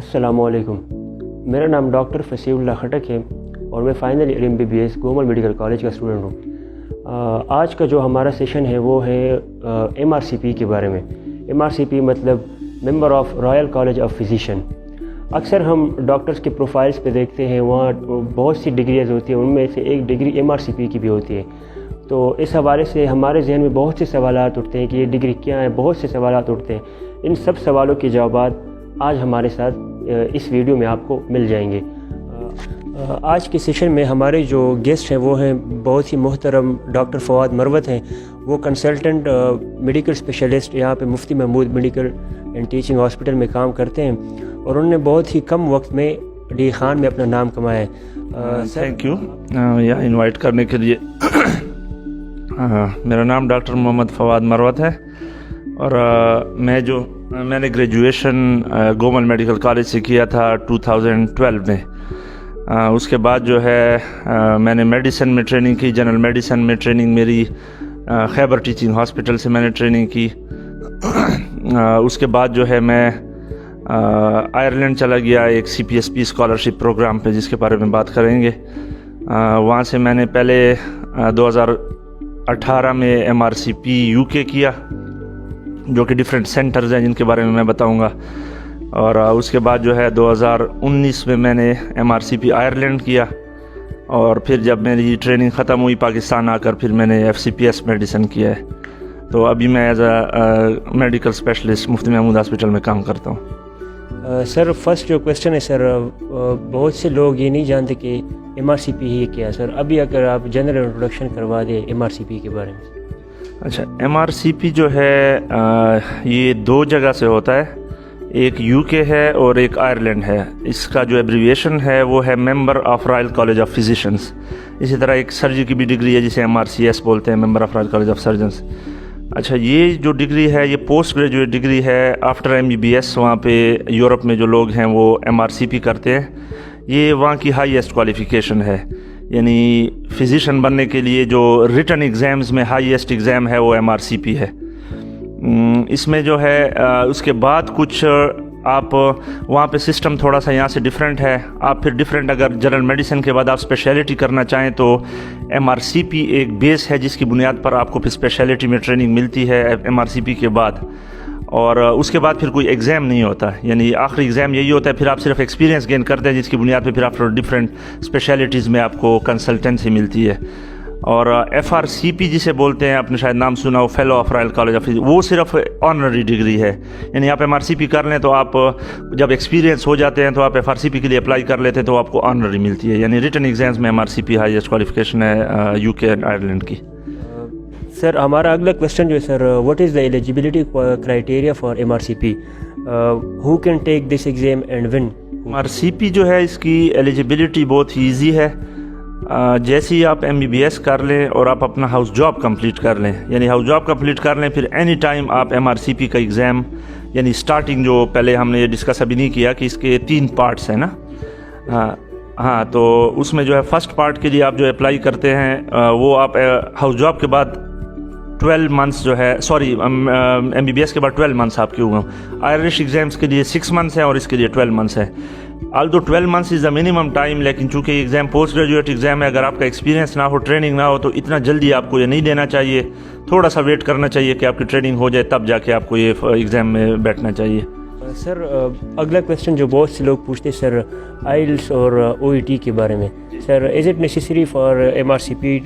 अस्सलामुअलैकुम। मेरा नाम डॉक्टर फसीउल्लाह खटक है और मैं final year MBBS Gomal medical college का स्टूडेंट हूँ। आज का जो हमारा सेशन है वो है MRCP के बारे में। MRCP मतलब member of royal college of physician. अक्सर हम डॉक्टर्स के प्रोफाइल्स पे देखते हैं, वहाँ बहुत सी डिग्रीज होती हैं, उनमें से एक डिग्री MRCP की भी होती है। तो इस हवाले से हमारे जहन में बहुत से सवालात उठते हैं कि ये डिग्री क्या है, बहुत से सवालात उठते हैं। इन सब सवालों के जवाब आज हमारे साथ इस वीडियो में आपको मिल जाएंगे। आज के सेशन में हमारे जो गेस्ट हैं वो हैं बहुत ही मोहतरम डॉक्टर फवाद मरवत हैं। वो कंसल्टेंट मेडिकल स्पेशलिस्ट यहाँ पे Mufti Mehmood medical and teaching hospital में काम करते हैं और उन्होंने बहुत ही कम वक्त में डी खान में अपना नाम कमाया है। थैंक यू यहाँ इनवाइट करने के लिए। मेरा नाम डॉक्टर मोहम्मद फवाद मरवत है और मैंने ग्रेजुएशन गोमल मेडिकल कॉलेज से किया था 2012 में। उसके बाद जो है मैंने मेडिसिन में ट्रेनिंग की, जनरल मेडिसिन में ट्रेनिंग मेरी खैबर टीचिंग हॉस्पिटल से मैंने ट्रेनिंग की। उसके बाद जो है मैं आयरलैंड चला गया एक CPSP स्कॉलरशिप प्रोग्राम पे, जिसके बारे में बात करेंगे। वहाँ से मैंने पहले 2018 में MRCP UK किया, जो कि डिफरेंट सेंटर्स हैं जिनके बारे में मैं बताऊंगा। और उसके बाद जो है 2019 में मैंने MRCP आयरलैंड किया और फिर जब मेरी ट्रेनिंग ख़त्म हुई पाकिस्तान आकर फिर मैंने FCPS मेडिसिन किया है। तो अभी मैं as a medical specialist Mufti Mahmood hospital में काम करता हूँ। सर फर्स्ट जो क्वेश्चन है सर, बहुत से लोग ये नहीं जानते कि MRCP ही क्या है सर। अभी अगर आप जनरल इंट्रोडक्शन करवा दें MRCP के बारे में। अच्छा, MRCP जो है ये दो जगह से होता है, एक UK है और एक आयरलैंड है। इसका जो एब्रीविएशन है वो है member of royal college of physicians. इसी तरह एक सर्जरी की भी डिग्री है जिसे MRCS बोलते हैं, member of royal college of surgeons. अच्छा, ये जो डिग्री है ये पोस्ट ग्रेजुएट डिग्री है आफ्टर MBBS। वहाँ पे यूरोप में जो लोग हैं वो MRCP करते हैं। ये वहाँ की हाईएस्ट क्वालिफ़िकेशन है, यानी फिजिशियन बनने के लिए जो रिटन एग्ज़ाम्स में हाईएस्ट एग्ज़ाम है वो MRCP है। इसमें जो है उसके बाद कुछ आप वहाँ पे सिस्टम थोड़ा सा यहाँ से डिफरेंट है। आप फिर डिफरेंट अगर जनरल मेडिसिन के बाद आप स्पेशलिटी करना चाहें तो MRCP एक बेस है जिसकी बुनियाद पर आपको फिर स्पेशलिटी में ट्रेनिंग मिलती है MRCP के बाद। और उसके बाद फिर कोई एग्ज़ाम नहीं होता, यानी आखिरी एग्ज़ाम यही होता है। फिर आप सिर्फ एक्सपीरियंस गेन करते हैं जिसकी बुनियाद पे फिर आप डिफरेंट स्पेशलिटीज़ में आपको कंसल्टेंसी मिलती है। और FRCP जिसे बोलते हैं, आपने शायद नाम सुना हो, fellow of royal college of physics, वो सिर्फ ऑनररी डिग्री है। यानी आप MRCP कर लें तो आप जब एक्सपीरियंस हो जाते हैं तो आप FRCP के लिए अप्लाई कर लेते हैं तो आपको ऑनररी मिलती है। यानी रिटन एग्जाम्स में MRCP हाईएस्ट क्वालिफिकेशन है UK एंड आयरलैंड की। सर हमारा अगला क्वेश्चन जो है sir, what is the eligibility criteria for MRCP? Who can take this exam and when? MRCP जो है इसकी एलिजिबिलिटी बहुत ही ईजी है। जैसे ही आप MBBS कर लें और आप अपना हाउस जॉब कंप्लीट कर लें, यानी हाउस जॉब कंप्लीट कर लें, फिर एनी टाइम आप MRCP का एग्ज़ाम, यानी स्टार्टिंग जो पहले हमने ये डिस्कस अभी नहीं किया कि इसके 3 पार्ट्स हैं ना। हाँ, तो उसमें जो है फर्स्ट पार्ट के लिए आप जो अप्लाई करते हैं वो आप हाउस जॉब के बाद 12 मंथ्स जो है, सॉरी MBBS के बाद 12 मंथ्स आपके हुए। आयरिश एग्ज़ाम्स के लिए 6 मंथ्स हैं और इसके लिए 12 मंथ्स है। Although 12 months is the minimum time, लेकिन चूंकि एग्ज़ाम पोस्ट ग्रेजुएट एग्ज़ाम है, अगर आपका एक्सपीरियंस ना हो, ट्रेनिंग ना हो, तो इतना जल्दी आपको ये नहीं देना चाहिए। थोड़ा सा वेट करना चाहिए कि आपकी ट्रेनिंग हो जाए, तब जाके आपको ये एग्ज़ाम में बैठना चाहिए। सर अगला क्वेश्चन जो बहुत से लोग पूछते हैं सर, IELTS और OET के बारे में। Sir is it necessary for MRCP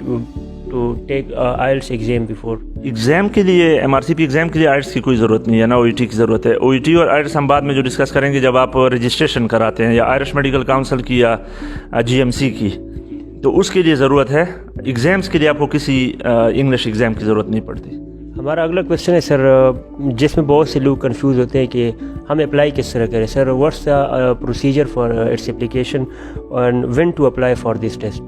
to take IELTS exam before? Exam के लिए MRCP एग्ज़ाम के लिए IELTS की कोई ज़रूरत नहीं है, ना OET की ज़रूरत है। OET और IELTS हम बाद में जो डिस्कस करेंगे जब आप रजिस्ट्रेशन कराते हैं, या आयरिश मेडिकल काउंसिल की या GMC की, तो उसके लिए ज़रूरत है। एग्ज़ाम्स के लिए आपको किसी इंग्लिश एग्ज़ाम की ज़रूरत नहीं पड़ती। हमारा अगला क्वेश्चन है सर, जिसमें बहुत से लोग कंफ्यूज होते हैं कि हम अप्लाई किस तरह करें। Sir what's the procedure for its application and when to apply for this test?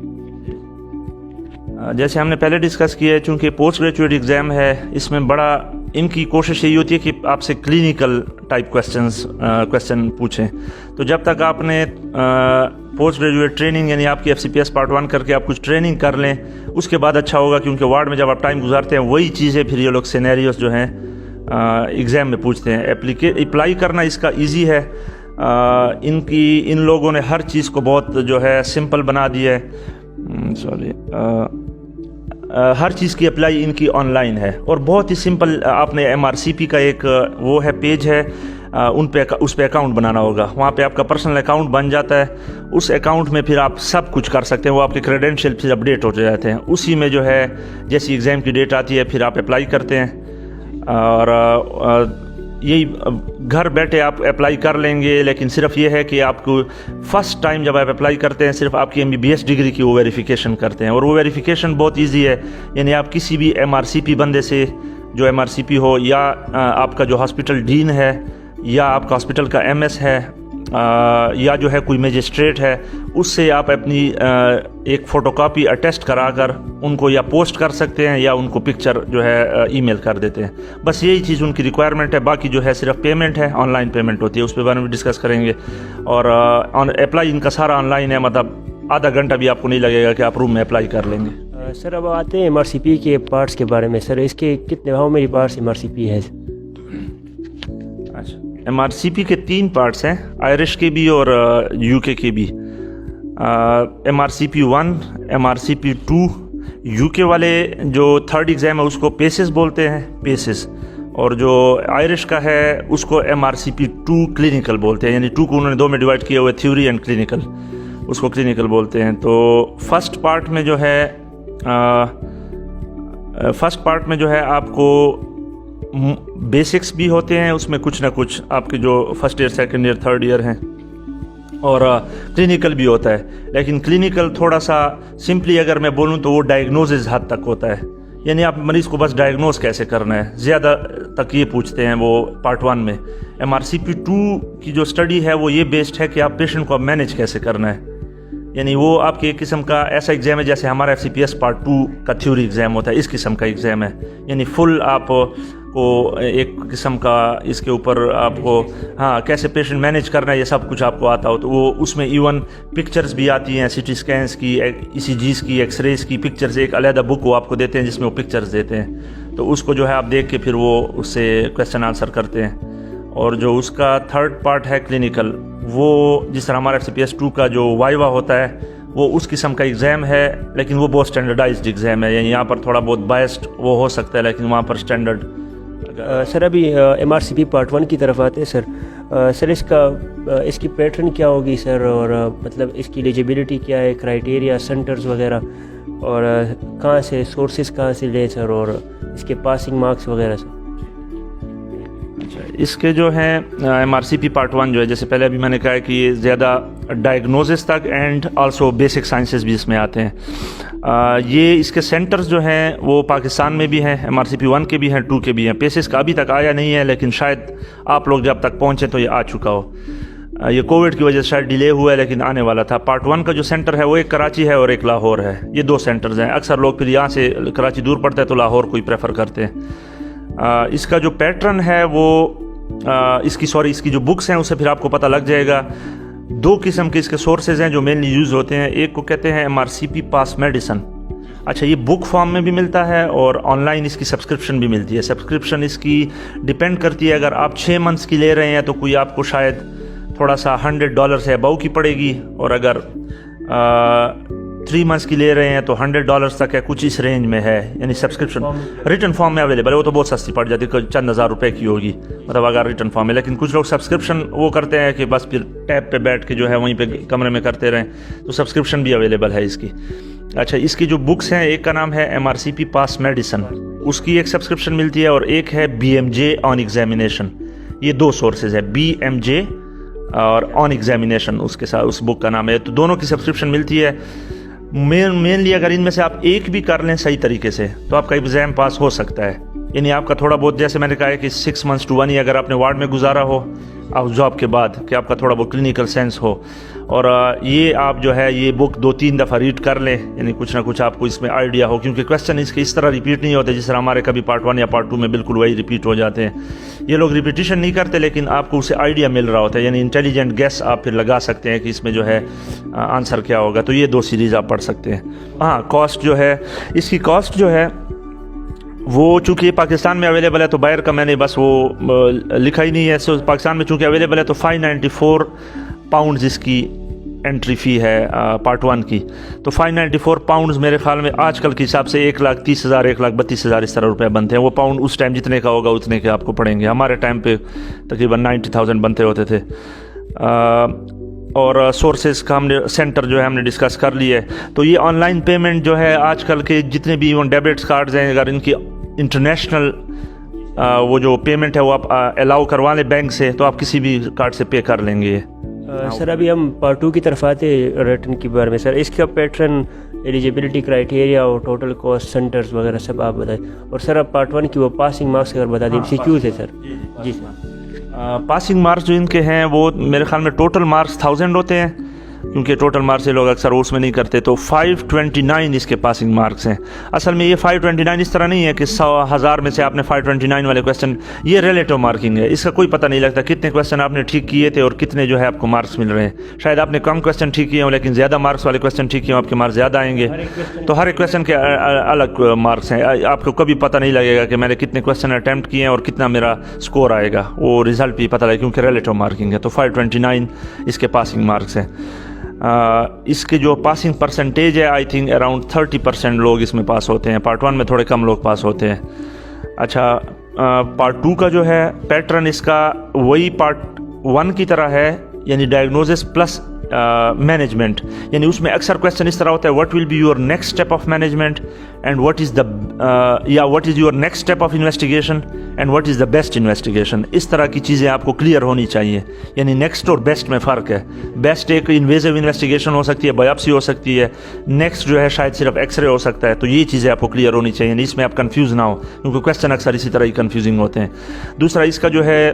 जैसे हमने पहले डिस्कस किया है, चूँकि पोस्ट ग्रेजुएट एग्ज़ाम है, इसमें बड़ा इनकी कोशिश यही होती है कि आपसे क्लिनिकल टाइप क्वेश्चन पूछें। तो जब तक आपने पोस्ट ग्रेजुएट ट्रेनिंग, यानी आपकी FCPS पार्ट 1 करके आप कुछ ट्रेनिंग कर लें, उसके बाद अच्छा होगा, क्योंकि वार्ड में जब आप टाइम गुजारते हैं वही चीज़ें फिर ये लोग सिनेरियोस जो हैं एग्ज़ाम में पूछते हैं। अप्लाई करना इसका ईजी है। ان لوگوں نے ہر چیز کو بہت جو ہے سمپل بنا دیا ہے. ہر چیز کی اپلائی ان کی آن لائن ہے اور بہت ہی سمپل. آپ نے MRCP کا ایک وہ ہے پیج ہے, اس پہ اکاؤنٹ بنانا ہوگا. وہاں پہ آپ کا پرسنل اکاؤنٹ بن جاتا ہے. اس اکاؤنٹ میں پھر آپ سب کچھ کر سکتے ہیں. وہ آپ کے کریڈینشیل پھر اپڈیٹ ہو جاتے ہیں. اسی میں جو ہے جیسی ایگزام کی ڈیٹ آتی ہے پھر آپ اپلائی کرتے ہیں اور یہی گھر بیٹھے آپ اپلائی کر لیں گے. لیکن صرف یہ ہے کہ آپ کو فرسٹ ٹائم جب آپ اپلائی کرتے ہیں صرف آپ کی MBBS ڈگری کی وہ ویریفیکیشن کرتے ہیں اور وہ ویریفیکیشن بہت ایزی ہے. یعنی آپ کسی بھی MRCP بندے سے جو MRCP ہو یا آپ کا جو ہاسپٹل ڈین ہے یا آپ کا ہاسپٹل کا MS ہے یا جو ہے کوئی مجسٹریٹ ہے, اس سے آپ اپنی ایک فوٹو کاپی اٹیسٹ کرا کر ان کو یا پوسٹ کر سکتے ہیں یا ان کو پکچر جو ہے ای میل کر دیتے ہیں. بس یہی چیز ان کی ریکوائرمنٹ ہے. باقی جو ہے صرف پیمنٹ ہے, آن لائن پیمنٹ ہوتی ہے. اس پہ بارے میں ڈسکس کریں گے. اور اپلائی ان کا سارا آن لائن ہے, مطلب آدھا گھنٹہ بھی آپ کو نہیں لگے گا کہ آپ روم میں اپلائی کر لیں گے. سر اب آتے ہیں MRCP کے پارٹس کے بارے میں. سر اس کے کتنے ہاؤ مینی پارٹس MRCP ہے؟ اچھا, MRCP کے 3 پارٹس ہیں, آئرش کے بھی اور UK کے بھی. MRCP 1, MRCP 2. UK والے جو تھرڈ ایگزام ہے اس کو پیسز بولتے ہیں, پیسز. اور جو آئرش کا ہے اس کو MRCP 2 کلینکل بولتے ہیں. یعنی 2 کو انہوں نے 2 میں ڈیوائڈ کیا ہوا ہے, تھیوری اینڈ کلینکل. اس کو کلینکل بولتے ہیں. تو فرسٹ پارٹ میں جو ہے آپ کو بیسکس بھی ہوتے ہیں, اس میں کچھ نہ کچھ آپ کے جو first year, second year, third year ہیں, اور کلینکل بھی ہوتا ہے. لیکن کلینکل تھوڑا سا سمپلی اگر میں بولوں تو وہ ڈائگنوزز حد تک ہوتا ہے. یعنی آپ مریض کو بس ڈائگنوز کیسے کرنا ہے زیادہ تک یہ پوچھتے ہیں وہ پارٹ 1 میں. MRCP 2 کی جو اسٹڈی ہے وہ یہ بیسڈ ہے کہ آپ پیشنٹ کو مینیج کیسے کرنا ہے. یعنی وہ آپ کے ایک قسم کا ایسا ایگزام ہے جیسے ہمارا FCPS پارٹ 2 کا تھیوری ایگزام ہوتا ہے, اس قسم کا ایگزام ہے. یعنی فل آپ کو ایک قسم کا اس کے اوپر آپ کو کیسے پیشنٹ مینیج کرنا ہے یہ سب کچھ آپ کو آتا ہو. تو وہ اس میں ایون پکچرز بھی آتی ہیں, CT اسکینس کی, ECGs کی, ایکس ریز کی پکچرز. ایک علیحدہ بک وہ آپ کو دیتے ہیں جس میں وہ پکچرز دیتے ہیں. تو اس کو جو ہے آپ دیکھ کے پھر وہ اس سے کویسچن آنسر کرتے ہیں. اور جو اس کا تھرڈ پارٹ ہے کلینکل, وہ جس طرح ہمارا FCPS 2 کا جو وائیوا ہوتا ہے وہ اس قسم کا ایگزام ہے, لیکن وہ بہت اسٹینڈرڈائزڈ ایگزام ہے. یعنی یہاں پر تھوڑا بہت بائسڈ وہ ہو سکتا ہے لیکن وہاں پر اسٹینڈرڈ. سر ابھی MRCP پارٹ 1 کی طرف آتے ہیں. سر اس کی پیٹرن کیا ہوگی سر, اور مطلب اس کی ایلیجیبلٹی کیا ہے, کرائیٹیریا, سینٹرز وغیرہ, اور کہاں سے سورسز کہاں سے لیں سر, اور اس کے پاسنگ مارکس وغیرہ سر. اس کے جو ہیں MRCP پارٹ 1 جو ہے, جیسے پہلے ابھی میں نے کہا ہے کہ یہ زیادہ ڈائگنوزس تک اینڈ آلسو بیسک سائنسز بھی اس میں آتے ہیں. یہ اس کے سینٹرز جو ہیں وہ پاکستان میں بھی ہیں, MRCP 1 کے بھی ہیں, 2 کے بھی ہیں. پیسز کا ابھی تک آیا نہیں ہے لیکن شاید آپ لوگ جب تک پہنچیں تو یہ آ چکا ہو. یہ کووڈ کی وجہ سے شاید ڈیلے ہوا ہے لیکن آنے والا تھا. پارٹ 1 کا جو سینٹر ہے وہ ایک کراچی ہے اور ایک لاہور ہے. یہ 2 سینٹرز ہیں. اکثر لوگ پھر یہاں سے کراچی دور پڑتا ہے تو لاہور کو ہی پریفر کرتے ہیں. اس کا جو پیٹرن ہے وہ اس کی جو بکس ہیں اس سے پھر آپ کو پتہ لگ جائے گا. 2 قسم کے اس کے سورسز ہیں جو مینلی یوز ہوتے ہیں. ایک کو کہتے ہیں MRCP پاس میڈیسن. اچھا, یہ بک فارم میں بھی ملتا ہے اور آن لائن اس کی سبسکرپشن بھی ملتی ہے. سبسکرپشن اس کی ڈیپینڈ کرتی ہے, اگر آپ 6 منتھس کی لے رہے ہیں تو کوئی آپ کو شاید تھوڑا سا $100 سے ابو کی پڑے گی, اور اگر 3 منتھس کی لے رہے ہیں تو $100 تک ہے, کچھ اس رینج میں ہے. یعنی سبسکرپشن ریٹن فارم میں اویلیبل ہے, وہ تو بہت سستی پڑ جاتی ہے, چند ہزار روپے کی ہوگی مطلب اگر ریٹن فارم میں. لیکن کچھ لوگ سبسکرپشن وہ کرتے ہیں کہ بس پھر ٹیب پہ بیٹھ کے جو ہے وہیں پہ کمرے میں کرتے رہیں, تو سبسکرپشن بھی اویلیبل ہے اس کی. اچھا, اس کی جو بکس ہیں ایک کا نام ہے MRCP پاس میڈیسن, اس کی ایک سبسکرپشن ملتی ہے, اور ایک ہے BMJ آن ایگزامینیشن. یہ 2 سورسز ہے, BMJ اور آن ایگزامینیشن اس کے ساتھ اس بک کا نام ہے. تو دونوں کی سبسکرپشن ملتی ہے. مینلی اگر ان میں سے آپ ایک بھی کر لیں صحیح طریقے سے تو آپ کا ایگزام پاس ہو سکتا ہے. یعنی آپ کا تھوڑا بہت, جیسے میں نے کہا ہے کہ 6 months to 1 year اگر آپ نے وارڈ میں گزارا ہو آپ جاب کے بعد, کہ آپ کا تھوڑا بہت کلینکل سینس ہو, اور یہ آپ جو ہے یہ بک 2-3 دفعہ ریڈ کر لیں, یعنی کچھ نہ کچھ آپ کو اس میں آئیڈیا ہو, کیونکہ کویسچن اس کے اس طرح ریپیٹ نہیں ہوتے جس طرح ہمارے کبھی پارٹ 1 یا پارٹ 2 میں بالکل وہی ریپیٹ ہو جاتے ہیں. یہ لوگ ریپیٹیشن نہیں کرتے لیکن آپ کو اسے آئیڈیا مل رہا ہوتا ہے, یعنی انٹیلیجنٹ گیس آپ پھر لگا سکتے ہیں کہ اس میں جو ہے آنسر کیا ہوگا. تو یہ 2 سیریز آپ پڑھ سکتے ہیں. کاسٹ جو ہے, اس کی کاسٹ جو ہے वो चूँकि पाकिस्तान में अवेलेबल है तो बाहर का मैंने बस वो लिखा ही नहीं है। सो पाकिस्तान में चूँकि अवेलेबल है तो 594 पाउंड्स इसकी एंट्री फ़ी है पार्ट 1 की। तो 594 पाउंड्स मेरे ख्याल में आजकल के हिसाब से 1,30,000 1,32,000 इस तरह रुपये बनते हैं। वो पाउंड उस टाइम जितने का होगा उतने के आपको पड़ेंगे। हमारे टाइम पे तकरीबन 90,000 बनते होते थे। और सोर्सेज का हमने सेंटर जो है हमने डिस्कस कर लिया है। तो ये ऑनलाइन पेमेंट जो है आजकल के जितने भी डेबिट्स कार्ड्स हैं, अगर इनकी इंटरनेशनल वो जो पेमेंट है वो आप अलाउ करवा लें बैंक से, तो आप किसी भी कार्ड से पे कर लेंगे। सर अभी हम पार्ट 2 की तरफ आते हैं रिटर्न के बारे में। सर इसका पैटर्न, एलिजिबिलिटी क्राइटेरिया और टोटल कॉस्ट सेंटर्स वगैरह सब आप बताएं। और सर अब पार्ट 1 की वो पासिंग मार्क्स अगर बता दें, MCQs है सर। जी सर। पासिंग मार्क्स जो इनके हैं वो मेरे ख्याल में टोटल मार्क्स 1000 होते हैं, क्योंकि टोटल मार्क्स ये लोग अक्सर उसमें नहीं करते। तो 529 इसके पासिंग मार्क्स हैं। असल में ये 529 इस तरह नहीं है कि 100,000 में से आपने 529 वाले क्वेश्चन, ये रिलेटिव मार्किंग है। इसका कोई पता नहीं लगता कितने क्वेश्चन आपने ठीक किए थे और कितने जो है आपको मार्क्स मिल रहे हैं। शायद आपने कम क्वेश्चन ठीक किए हों लेकिन ज़्यादा मार्क्स वाले क्वेश्चन ठीक किए हों, आपके मार्क्स ज़्यादा आएंगे। तो हर एक क्वेश्चन के अलग मार्क्स हैं। आपको कभी पता नहीं लगेगा कि मैंने कितने क्वेश्चन अटैम्प्ट किए हैं और कितना मेरा स्कोर आएगा, वो रिजल्ट भी पता लगेगा, क्योंकि रिलेटिव मार्किंग है। तो 529 इसके पासिंग मार्क्स हैं। इसके जो पासिंग परसेंटेज है आई थिंक अराउंड 30% लोग इसमें पास होते हैं। पार्ट 1 में थोड़े कम लोग पास होते हैं। अच्छा, पार्ट 2 का जो है पैटर्न इसका वही पार्ट 1 की तरह है, यानी डायग्नोसिस प्लस मैनेजमेंट। यानी उसमें अक्सर क्वेश्चन इस तरह होता है, what will be your next step of management and what is the या what is your next step of investigation and what is the best investigation. इस तरह की चीज़ें आपको क्लियर होनी चाहिए। यानी नेक्स्ट और बेस्ट में फ़र्क है। बेस्ट एक इन्वेजिव इन्वेस्टिगेशन हो सकती है, बायोप्सी हो सकती है। नेक्स्ट जो है शायद सिर्फ एक्सरे हो सकता है। तो ये चीज़ें आपको क्लियर होनी चाहिए, इसमें आप कंफ्यूज ना हो, क्योंकि क्वेश्चन अक्सर इसी तरह ही कंफ्यूजिंग होते हैं। दूसरा इसका जो है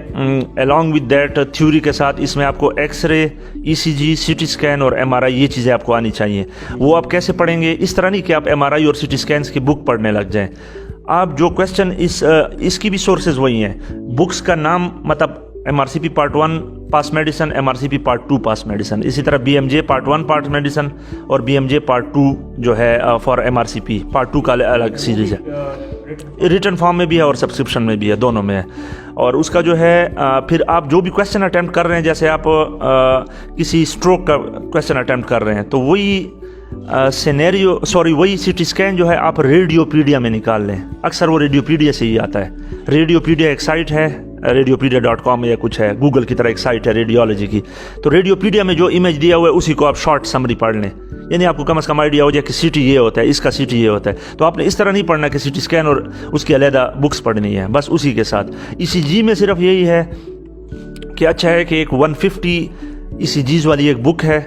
अलॉन्ग विद दैट थ्योरी के साथ इसमें आपको एक्सरे, ECG, CT स्कैन और MRI ये चीज़ें आपको आनी चाहिए। वो आप कैसे पढ़ेंगे? इस तरह नहीं कि आप MRI और CT स्कैन्स की बुक पढ़ने लग जाएं। आप जो क्वेश्चन इसकी भी सोर्सेज वही हैं। बुक्स का नाम मतलब MRCP पार्ट 1 पास मेडिसिन, MRCP पार्ट 2 पास मेडिसिन। इसी तरह BMJ पार्ट 1 पास मेडिसिन और BMJ पार्ट 2 जो है फॉर MRCP पार्ट 2 का अलग सीरीज है। रिटन फॉर्म में भी है और सब्सक्रिप्शन में भी है, दोनों में है। और उसका जो है फिर आप जो भी क्वेश्चन अटैम्प्ट कर रहे हैं, जैसे आप किसी स्ट्रोक का क्वेश्चन अटैम्प्ट कर रहे हैं, तो वही वही CT स्कैन जो है आप रेडियोपीडिया में निकाल लें। अक्सर वो रेडियोपीडिया से ही आता है। रेडियोपीडिया एक साइट है, radiopedia.com या कुछ है, गूगल की तरह एक साइट है रेडियोलॉजी की। तो रेडियोपीडिया में जो इमेज दिया हुआ है उसी को आप शॉर्ट समरी पढ़ लें, यानी आपको कम से कम आइडिया हो जाए कि CT ये होता है, इसका CT ये होता है। तो आपने इस तरह नहीं पढ़ना कि CT स्कैन और उसकी अलहदा बुक्स पढ़नी है, बस उसी के साथ। ECG में सिर्फ यही है कि अच्छा है कि एक 150 ECGs वाली एक बुक है,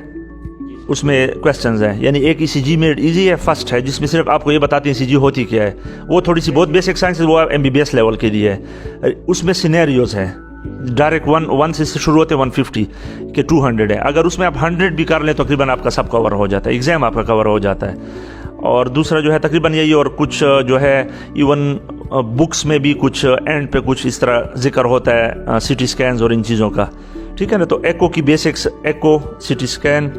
उसमें क्वेश्चंस हैं। यानी एक ECG मेड इजी है, फर्स्ट है, जिसमें सिर्फ आपको ये बताती है ECG होती क्या है। वो थोड़ी सी बहुत बेसिक साइंस है, वो MBBS लेवल के लिए है। उसमें सिनेरियोज हैं, डायरेक्ट 1 से शुरू होते हैं 150 के 200 है। अगर उसमें आप 100 भी कर लें तो तकरीबन आपका सब कवर हो जाता है, एग्ज़ाम आपका कवर हो जाता है। और दूसरा जो है तकरीबन यही, और कुछ जो है इवन बुक्स में भी कुछ एंड पे कुछ इस तरह जिक्र होता है CT स्कैन्स और इन चीज़ों का, ठीक है ना। तो एको की बेसिक्स, एको, CT स्कैन,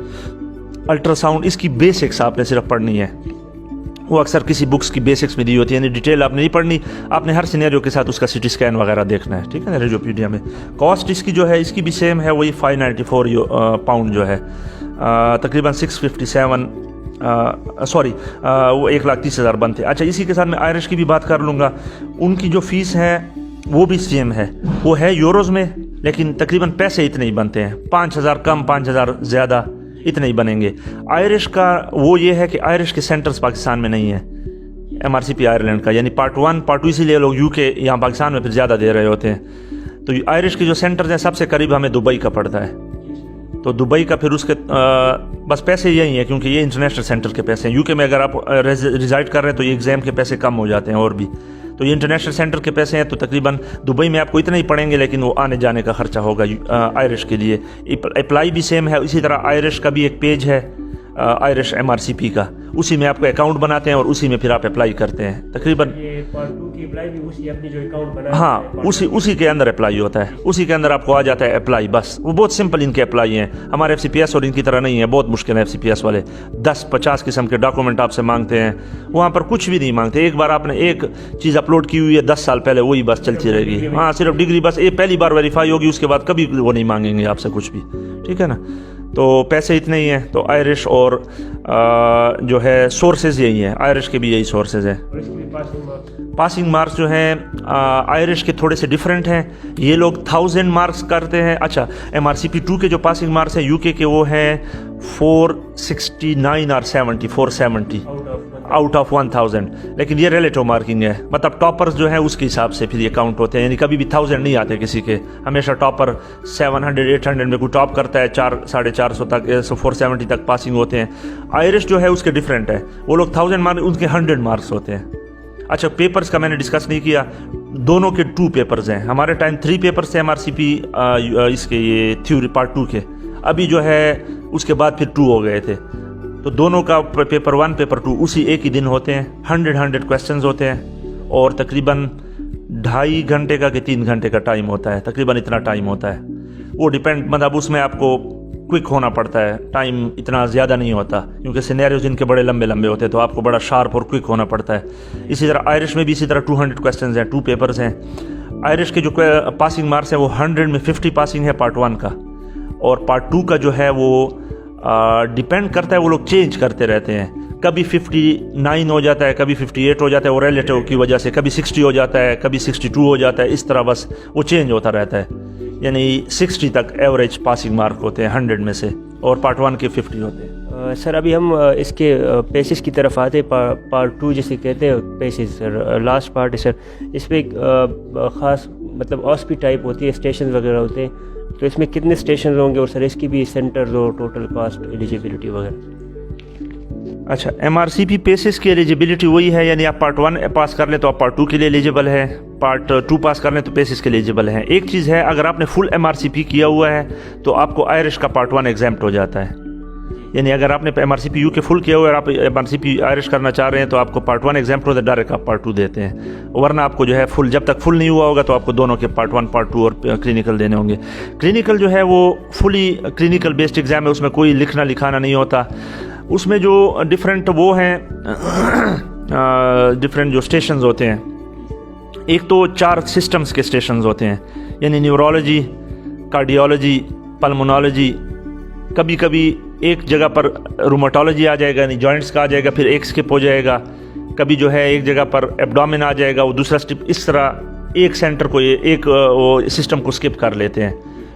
अल्ट्रासाउंड, इसकी बेसिक्स आपने सिर्फ पढ़नी है। वो अक्सर किसी बुक्स की बेसिक्स में दी होती है, यानी डिटेल आपने नहीं पढ़नी, आपने हर सिनेरियो के साथ उसका CT स्कैन वगैरह देखना है, ठीक है ना। रेडियोपीडिया में कॉस्ट इसकी जो है इसकी भी सेम है, वही 594 पाउंड जो है, तकरीबन 657 वो 1,30,000 बनते। अच्छा, इसी के साथ मैं आयरिश की भी बात कर लूँगा। उनकी जो फ़ीस है वो भी सेम है, वो है यूरोज़ में, लेकिन तकरीबन पैसे इतने ही बनते हैं, 5,000 कम 5,000 ज़्यादा, इतने ही बनेंगे। आयरिश का वो ये है कि आयरिश के सेंटर्स पाकिस्तान में नहीं है, MRCP आयरलैंड का, यानी पार्ट 1 पार्ट 2 इसीलिए लोग UK यहाँ पाकिस्तान में फिर ज़्यादा दे रहे होते हैं। तो आयरिश के जो सेंटर्स हैं सबसे करीब हमें दुबई का पड़ता है। तो दुबई का फिर उसके बस पैसे यही है, क्योंकि ये इंटरनेशनल सेंटर के पैसे हैं। UK में अगर आप रिजाइड कर रहे हैं तो ये एग्ज़ाम के पैसे कम हो जाते हैं और भी। तो ये इंटरनेशनल सेंटर के पैसे हैं, तो तकरीबन दुबई में आपको इतना ही पड़ेंगे, लेकिन वो आने जाने का खर्चा होगा आयरिश के लिए। अप्लाई भी सेम है। इसी तरह आयरिश का भी एक पेज है आयरिश MRCP का, उसी में आपको अकाउंट बनाते हैं और उसी में फिर आप अप्लाई करते हैं तकरीबन। ये पार्ट 2 की अप्लाई भी उसी अपनी जो अकाउंट बना हाँ, उसी के अंदर अप्लाई होता है, उसी के अंदर आपको आ जाता है अप्लाई, बस वो बहुत सिंपल इनके अप्लाई हैं। हमारे FCPS और इनकी तरह नहीं है, बहुत मुश्किल है FCPS वाले, 10-50 किस्म के डॉक्यूमेंट आपसे मांगते हैं, वहाँ पर कुछ भी नहीं मांगते। एक बार आपने एक चीज़ अपलोड की हुई है 10 साल पहले, वही बस चलती रहेगी। हाँ, सिर्फ डिग्री बस ये पहली बार वेरीफाई होगी, उसके बाद कभी वो नहीं मांगेंगे आपसे कुछ भी, ठीक है ना। तो पैसे इतने ही हैं। तो आयरिश और जो है सोर्सेज यही हैं, आयरिश के भी यही सोर्सेज हैं। पासिंग मार्क्स जो हैं आयरिश के थोड़े से डिफरेंट हैं, ये लोग 1000 मार्क्स करते हैं। अच्छा, MRCP 2 के जो पासिंग मार्क्स हैं UK के वो हैं 469 और 70, 470 आउट ऑफ 1000, लेकिन ये रिलेटिव मार्किंग है, मतलब टॉपर्स जो है उसके हिसाब से फिर ये काउंट होते हैं, यानी कभी भी 1000 नहीं आते किसी के, हमेशा टॉपर 700-800 में कोई टॉप करता है, 400-450 तक 470 तक पासिंग होते हैं। आयरिश जो है उसके डिफरेंट है, वो लोग 1000 मार्क्स, उनके 100 मार्क्स होते हैं। अच्छा, पेपर्स का मैंने डिस्कस नहीं किया, दोनों के 2 पेपर्स हैं। हमारे टाइम 3 पेपर्स थे MRCP इसके ये थ्योरी पार्ट 2 के, अभी जो है उसके बाद फिर 2 हो गए थे। तो दोनों का पेपर 1 पेपर 2 उसी एक ही दिन होते हैं, 100 क्वेश्चंस होते हैं और तकरीबन 2.5 घंटे का कि 3 घंटे का टाइम होता है, तकरीबन इतना टाइम होता है। वो डिपेंड, मतलब उसमें आपको क्विक होना पड़ता है, टाइम इतना ज़्यादा नहीं होता क्योंकि सिनेरियोज इनके बड़े लंबे लंबे होते हैं, तो आपको बड़ा शार्प और क्विक होना पड़ता है। इसी तरह आयरिश में भी इसी तरह 200 क्वेश्चंस हैं, 2 पेपर्स हैं। आयरिश के जो पासिंग मार्क्स हैं वो 100 में 50 पासिंग है पार्ट 1 का, और पार्ट 2 का जो है वो डिपेंड करता है, वो लोग चेंज करते रहते हैं, कभी 59 हो जाता है, कभी 58 हो जाता है, वो रिलेटिव की वजह से, कभी 60 हो जाता है, कभी 62 हो जाता है, इस तरह बस वो चेंज होता रहता है। यानी 60 तक एवरेज पासिंग मार्क होते हैं 100 में से, और पार्ट 1 के 50 होते हैं। सर अभी हम इसके पेसेस की तरफ आते हैं, पार्ट 2 जिसे कहते हैं पेसेस सर, लास्ट पार्ट है सर, इस पर ख़ास मतलब ऑस्पी टाइप होती है, स्टेशन वगैरह होते हैं, तो इसमें कितने स्टेशन होंगे और सर इसकी भी सेंटर्स और टोटल कास्ट एलिजिबिलिटी वगैरह? अच्छा, MRCP पेसेस की एलिजिबिलिटी वही है, यानी आप पार्ट 1 पास कर लें तो आप पार्ट 2 के लिए एलिजिबल है, पार्ट 2 पास कर लें तो पेसेस के लिए एलिजिबल है। एक चीज़ है, अगर आपने फुल MRCP किया हुआ है तो आपको आयरिश का पार्ट 1 एग्जाम्प्ट हो जाता है, यानी अगर आपने MRCP UK फुल किया हुआ है और आप MRCP आयरिश करना चाह रहे हैं तो आपको पार्ट 1 एग्जाम्प्ट होता है, डायरेक्ट आप पार्ट 2 देते हैं, वरना आपको जो है फुल, जब तक फुल नहीं हुआ होगा तो आपको दोनों के पार्ट 1 पार्ट 2 और क्लिनिकल देने होंगे। क्लिनिकल जो है वो फुली क्लिनिकल बेस्ड एग्जाम है, उसमें कोई लिखना लिखाना नहीं होता। उसमें जो डिफरेंट वो हैं डिफरेंट जो स्टेशंस होते हैं, एक तो 4 सिस्टम्स के स्टेशंस होते हैं, यानी न्यूरोलॉजी, कार्डियोलॉजी, पल्मोनोलॉजी, कभी कभी एक जगह पर रूमेटोलॉजी आ जाएगा, यानी जॉइंट्स का आ जाएगा, फिर एक स्किप हो जाएगा, कभी जो है एक जगह पर एब्डोमेन आ जाएगा, वो दूसरा स्किप, इस तरह एक सेंटर को एक वो सिस्टम को स्किप कर लेते हैं,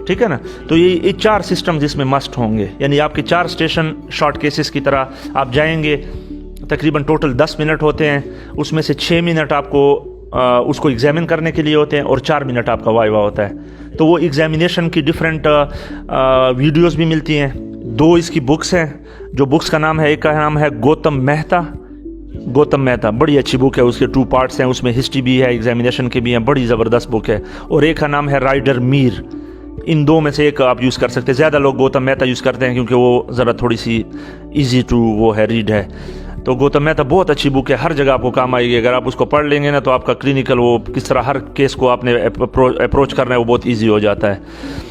ठीक है ना। तो ये 4 सिस्टम जिसमें मस्ट होंगे, यानी आपके 4 स्टेशन शॉर्ट केसेस की तरह आप जाएंगे, तकरीबन टोटल 10 मिनट होते हैं, उसमें से 6 मिनट आपको उसको एग्जामिन करने के लिए होते हैं और 4 मिनट आपका वाइवा होता है। तो वो एग्जामिनेशन की डिफरेंट वीडियोस भी मिलती हैं। 2 इसकी बुक्स हैं, जो बुक्स का नाम है, एक का नाम है गौतम मेहता, बड़ी अच्छी बुक है, उसके 2 पार्ट्स हैं, उसमें हिस्ट्री भी है, एग्जामिनेशन के भी हैं, बड़ी ज़बरदस्त बुक है। और एक का नाम है राइडर मीर, इन 2 में से एक आप यूज़ कर सकते हैं। ज़्यादा लोग गौतम मेहता यूज़ करते हैं क्योंकि वो ज़रा थोड़ी सी ईजी टू वो है, रीड है। तो गौतम मेहता बहुत अच्छी बुक है, हर जगह आपको काम आएगी, अगर आप उसको पढ़ लेंगे ना तो आपका क्लिनिकल वो किस तरह हर केस को आपने अप्रोच करना है वो बहुत ईजी हो जाता है।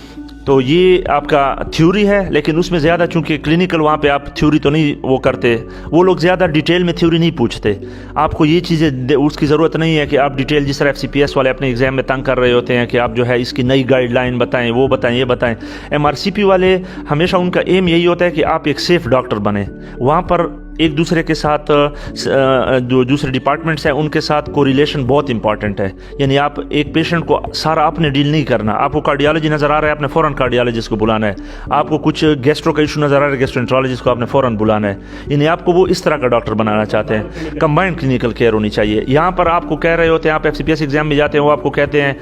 तो ये आपका थ्योरी है, लेकिन उसमें ज़्यादा चूंकि क्लिनिकल वहाँ पे आप थ्योरी तो नहीं वो करते, वो लोग ज़्यादा डिटेल में थ्योरी नहीं पूछते, आपको ये चीज़ें उसकी ज़रूरत नहीं है कि आप डिटेल, जिस तरह FCPS वाले अपने एग्जाम में तंग कर रहे होते हैं कि आप जो है इसकी नई गाइडलाइन बताएं, वो बताएं, ये बताएं। MRCP वाले हमेशा उनका एम यही होता है कि आप एक सेफ़ डॉक्टर बने, वहाँ पर एक दूसरे के साथ जो दूसरे डिपार्टमेंट्स हैं उनके साथ कोरिलेशन बहुत इंपॉर्टेंट है, यानी आप एक पेशेंट को सारा आपने डील नहीं करना, आपको कार्डियोलॉजी नज़र आ रहा है आपने फ़ौरन कार्डियोलॉजिस्ट को बुलाना है, आपको कुछ गैस्ट्रो का इशू नज़र आ रहा है गैस्ट्रोएंटरोलॉजिस्ट को आपने फ़ौरन बुलाना है, यानी आपको वो इस तरह का डॉक्टर बनाना चाहते हैं। कंबाइंड क्लिनिकल केयर होनी चाहिए। यहाँ पर आपको कह रहे होते हैं, आप FCPS एग्जाम में जाते हैं, वो आपको कहते हैं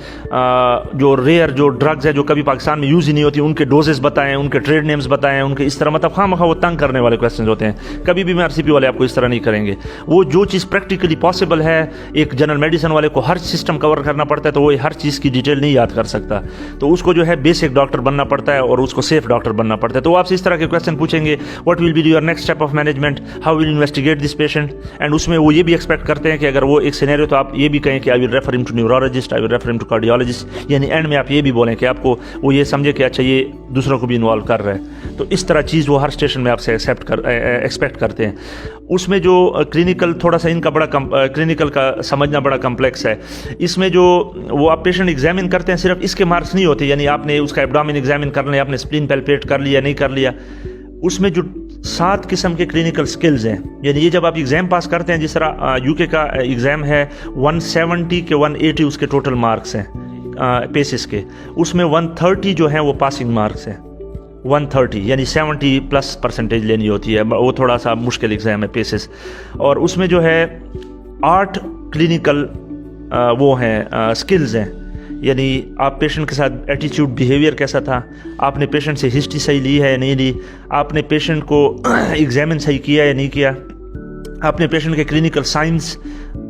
जो रेयर जो ड्रग्स है जो कभी पाकिस्तान में यूज़ ही नहीं होती, उनके डोजेस बताएं, उनके ट्रेड नेम्स बताएं, उनके इस तरह, मतलब खामखा वो तंग करने वाले क्वेश्चन होते हैं। कभी भी मैं MRCP वाले आपको इस तरह नहीं करेंगे। वो जो चीज़ प्रैक्टिकली पॉसिबल है, एक जनरल मेडिसिन वाले को हर सिस्टम कवर करना पड़ता है, तो वो हर चीज़ की डिटेल नहीं याद कर सकता, तो उसको जो है बेसिक डॉक्टर बनना पड़ता है और उसको सेफ डॉक्टर बनना पड़ता है। तो वो आपसे इस तरह के क्वेश्चन पूछेंगे, what will be your next step of management, how will investigate this patient, and उसमें वो ये भी एक्सपेक्ट करते हैं कि अगर वो एक सिनेरियो, तो आप ये भी कहें कि I will refer him to neurologist, I will refer him to cardiologist, यानी एंड में आप ये भी बोलें कि आपको वो ये समझे कि अच्छा ये दूसरों को भी इन्वॉल्व कर रहा है। तो इस तरह चीज़ वो हर स्टेशन में आपसे एक्सपेक्ट करते हैं। उसमें जो क्लिनिकल थोड़ा सा इनका बड़ा क्लिनिकल का समझना बड़ा कम्प्लेक्स है। इसमें जो वो आप पेशेंट एग्जामिन करते हैं, सिर्फ इसके मार्क्स नहीं होते, यानी आपने उसका एब्डोमेन एग्जामिन कर लिया, आपने स्प्लीन पैल्पेट कर लिया नहीं कर लिया, उसमें जो 7 किस्म के क्लिनिकल स्किल्स हैं, यानी ये जब आप एग्ज़ाम पास करते हैं, जिस तरह यूके का एग्ज़ाम है 170 के 180 उसके टोटल मार्क्स हैं पेसिस के, उसमें 130 जो हैं वो पासिंग मार्क्स हैं, 130 यानी 70+ % लेनी होती है, वो थोड़ा सा मुश्किल एग्ज़ाम है पेसिस। और उसमें जो है 8 क्लिनिकल वो हैं स्किल्स हैं, यानी आप पेशेंट के साथ एटीट्यूड बिहेवियर कैसा था, आपने पेशेंट से हिस्ट्री सही ली है या नहीं ली, आपने पेशेंट को एग्जामिन सही किया या नहीं किया, आपने पेशेंट के क्लिनिकल साइंस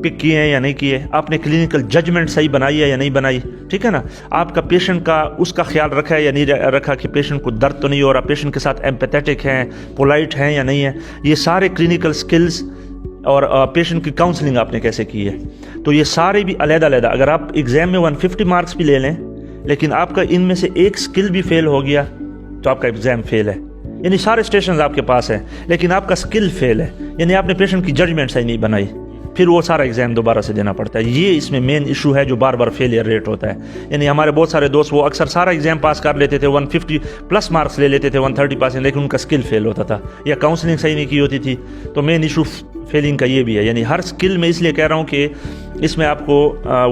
पिक किए हैं या नहीं किए, आपने क्लिनिकल जजमेंट सही बनाई है या नहीं बनाई, ठीक है ना, आपका पेशेंट का उसका ख्याल रखा है या नहीं रखा कि पेशेंट को दर्द तो नहीं हो रहा, पेशेंट के साथ एम्पैथेटिक हैं, पोलाइट हैं या नहीं है, ये सारे क्लिनिकल स्किल्स। और पेशेंट की काउंसलिंग आपने कैसे की है, तो ये सारे भी अलग-अलग। अगर आप एग्ज़ाम में 150 मार्क्स भी ले लें, लेकिन आपका इनमें से एक स्किल भी फेल हो गया, तो आपका एग्ज़ाम फेल है। यानी सारे स्टेशन आपके पास हैं, लेकिन आपका स्किल फेल है, यानी आपने पेशेंट की जजमेंट सही नहीं बनाई, फिर वो सारा एग्ज़ाम दोबारा से देना पड़ता है। ये इसमें मेन इशू है जो बार बार फेलियर रेट होता है। यानी हमारे बहुत सारे दोस्त वो अक्सर सारा एग्ज़ाम पास कर लेते थे, 150+ मार्क्स ले लेते थे, 130 पास, लेकिन उनका स्किल फेल होता था या काउंसलिंग सही नहीं की होती थी। तो मेन इशू फेलिंग का ये भी है। यानी हर स्किल में इसलिए कह रहा हूँ कि इसमें आपको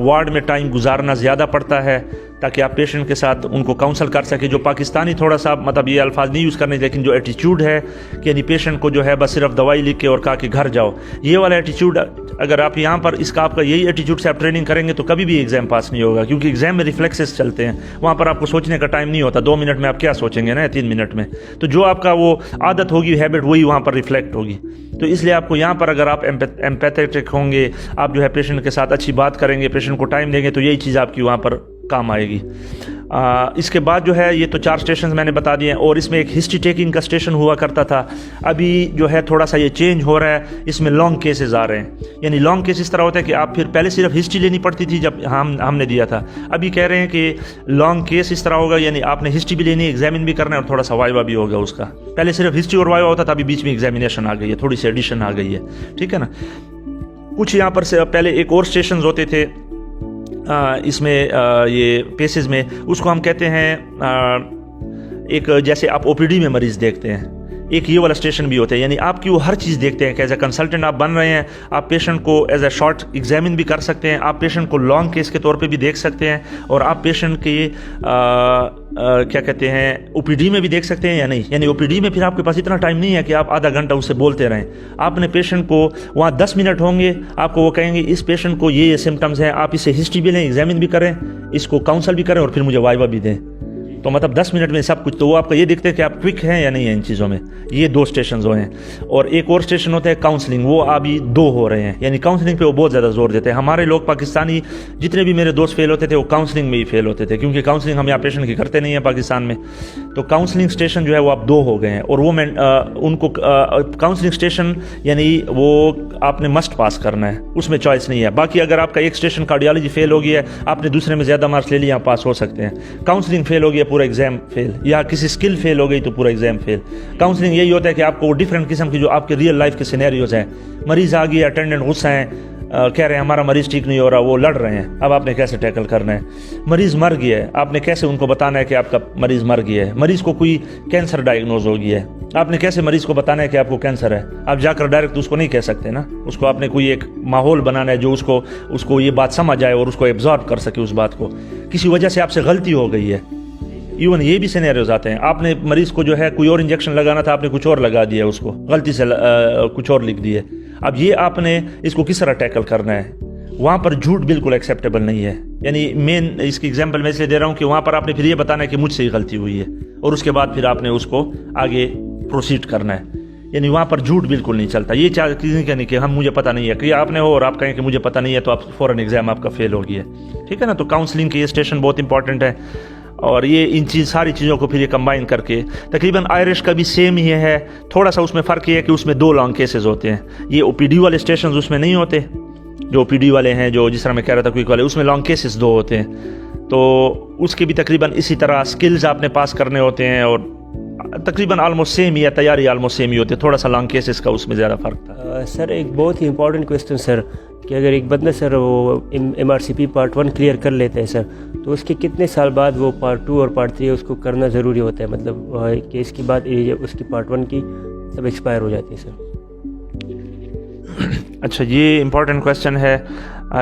वार्ड में टाइम गुजारना ज़्यादा पड़ता है, ताकि आप पेशेंट के साथ उनको काउंसल कर सके। जो पाकिस्तानी थोड़ा सा मतलब ये अल्फाज नहीं यूज़ करने, लेकिन जो एटीट्यूड है कि यानी पेशेंट को जो है बस सिर्फ दवाई लिख के और कहा कि घर जाओ, ये वाला एटीट्यूड अगर आप यहाँ पर इसका आपका यही एटीट्यूड से आप ट्रेनिंग करेंगे तो कभी भी एग्जाम पास नहीं होगा, क्योंकि एग्जाम में रिफ्लेक्सेस चलते हैं, वहाँ पर आपको सोचने का टाइम नहीं होता। 2 मिनट में आप क्या सोचेंगे ना, 3 मिनट में, तो जो आपका वो आदत होगी, हैबिट, वही वहाँ पर रिफ्लेक्ट होगी। तो इसलिए आपको यहाँ पर अगर आप एम्पैथेटिक होंगे, आप जो है पेशेंट के साथ अच्छी बात करेंगे, पेशेंट को टाइम देंगे, तो यही चीज़ आपकी वहाँ पर काम आएगी। इसके बाद जो है ये तो 4 स्टेशन मैंने बता दिए हैं, और इसमें एक हिस्ट्री टेकिंग का स्टेशन हुआ करता था। अभी जो है थोड़ा सा ये चेंज हो रहा है, इसमें लॉन्ग केसेस आ रहे हैं। यानी लॉन्ग केस इस तरह होता है कि आप फिर पहले सिर्फ हिस्ट्री लेनी पड़ती थी जब हमने दिया था, अभी कह रहे हैं कि लॉन्ग केस इस तरह होगा, यानी आपने हिस्ट्री भी लेनी, एग्जामिन भी करना है और थोड़ा सा वाइवा भी होगा उसका। पहले सिर्फ हिस्ट्री और वाइवा होता था, अभी बीच में एग्जामिनेशन आ गई है, थोड़ी सी एडिशन आ गई है, ठीक है ना। कुछ यहाँ पर से पहले एक और स्टेशन होते थे इसमें ये पेसेस में, उसको हम कहते हैं एक जैसे आप ओपीडी में मरीज़ देखते हैं, एक ये वाला स्टेशन भी होता है। यानी आपकी वो हर चीज़ देखते हैं कि एज ए कंसल्टेंट आप बन रहे हैं, आप पेशेंट को एज ए शॉर्ट एग्जामिन भी कर सकते हैं, आप पेशेंट को लॉन्ग केस के तौर पे भी देख सकते हैं, और आप पेशेंट के क्या कहते हैं ओपीडी में भी देख सकते हैं या नहीं। यानी ओपीडी में फिर आपके पास इतना टाइम नहीं है कि आप आधा घंटा उससे बोलते रहें। आपने पेशेंट को वहाँ 10 मिनट होंगे, आपको वो कहेंगे इस पेशेंट को ये सिम्टम्स हैं, आप इससे हिस्ट्री भी लें, एग्जामिन भी करें, इसको काउंसल भी करें, और फिर मुझे वाइवा भी दें। तो मतलब 10 मिनट में सब कुछ, तो वो आपका ये देखते हैं कि आप क्विक हैं या नहीं है इन चीज़ों में। ये 2 स्टेशन हो हैं, और एक और स्टेशन होता है काउंसलिंग, वो अभी 2 हो रहे हैं। यानी काउंसलिंग पे वो बहुत ज़्यादा जोर देते हैं। हमारे लोग पाकिस्तानी जितने भी मेरे दोस्त फेल होते थे, वो काउंसलिंग में ही फेल होते थे, क्योंकि काउंसलिंग हम यहाँ पेशेंट की करते नहीं हैं पाकिस्तान में। तो काउंसलिंग स्टेशन जो है वो अब 2 हो गए हैं, और वो उनको काउंसलिंग स्टेशन यानी वो आपने मस्ट पास करना है, उसमें चॉइस नहीं है। बाकी अगर आपका एक स्टेशन कार्डियोलॉजी फेल हो गया है, आपने दूसरे में ज़्यादा मार्क्स ले लिए, आप पास हो सकते हैं। काउंसलिंग फेल हो गया, पूरा एग्जाम फेल, या किसी स्किल फेल हो गई तो पूरा एग्जाम फेल। काउंसलिंग यही होता है कि आपको डिफरेंट किस्म की जो आपके रियल लाइफ के सिनेरियोज हैं, मरीज आ गया, अटेंडेंट गुस्सा है, कह रहे हैं हमारा मरीज ठीक नहीं हो रहा, वो लड़ रहे हैं, अब आपने कैसे टैकल करना है। मरीज मर गया है, आपने कैसे उनको बताना है कि आपका मरीज मर गया है। मरीज को कोई कैंसर डायग्नोज हो गया है, आपने कैसे मरीज को बताना है कि आपको कैंसर है। आप जाकर डायरेक्ट उसको नहीं कह सकते ना, उसको आपने कोई एक माहौल बनाना है जो उसको ये बात समझ आए और उसको एब्जॉर्ब कर सके उस बात को। किसी वजह से आपसे गलती हो गई है, इवन ये भी सिनेरियोज आते हैं, आपने मरीज को जो है कोई और इंजेक्शन लगाना था, आपने कुछ और लगा दिया, उसको गलती से कुछ और लिख दिए। अब ये आपने इसको किस तरह टैकल करना है, वहाँ पर झूठ बिल्कुल एक्सेप्टेबल नहीं है। यानी मेन इसकी एग्जांपल मैं इसलिए दे रहा हूँ कि वहाँ पर आपने फिर ये बताना है कि मुझसे ही गलती हुई है, और उसके बाद फिर आपने उसको आगे प्रोसीड करना है। यानी वहाँ पर झूठ बिल्कुल नहीं चलता। ये किसी नहीं कि हम मुझे पता नहीं है कि आपने हो और आप कहें कि मुझे पता नहीं है तो आप फ़ौरन एग्ज़ाम आपका फ़ेल हो गया, ठीक है ना। तो काउंसलिंग के ये स्टेशन बहुत इंपॉर्टेंट है, और ये इन सारी चीज़ों को फिर ये कंबाइन करके तकरीबन आयरिश का भी सेम ही है। थोड़ा सा उसमें फ़र्क ये है कि उसमें 2 लॉन्ग केसेस होते हैं, ये OPD वाले स्टेशन उसमें नहीं होते। जो OPD वाले हैं, जो जिस तरह मैं कह रहा था क्विक वाले, उसमें लॉन्ग केसेस 2 होते हैं। तो उसके भी तकरीबन इसी तरह स्किल्स आपने पास करने होते हैं, और तकरीबन आलमोस्ट सेम ही है, तैयारी आलमोस्ट सेम ही होती है, थोड़ा सा लॉन्ग केसेस का उसमें ज़्यादा फ़र्क था। सर एक बहुत ही इंपॉर्टेंट क्वेश्चन सर, कि अगर एक बंदा सर वो MRCP पार्ट 1 क्लियर कर लेते हैं सर, तो उसके कितने साल बाद वो पार्ट 2 और पार्ट 3 उसको करना ज़रूरी होता है, मतलब कि इसके बाद उसकी पार्ट 1 की सब एक्सपायर हो जाती है सर। अच्छा, ये इम्पॉर्टेंट क्वेश्चन है।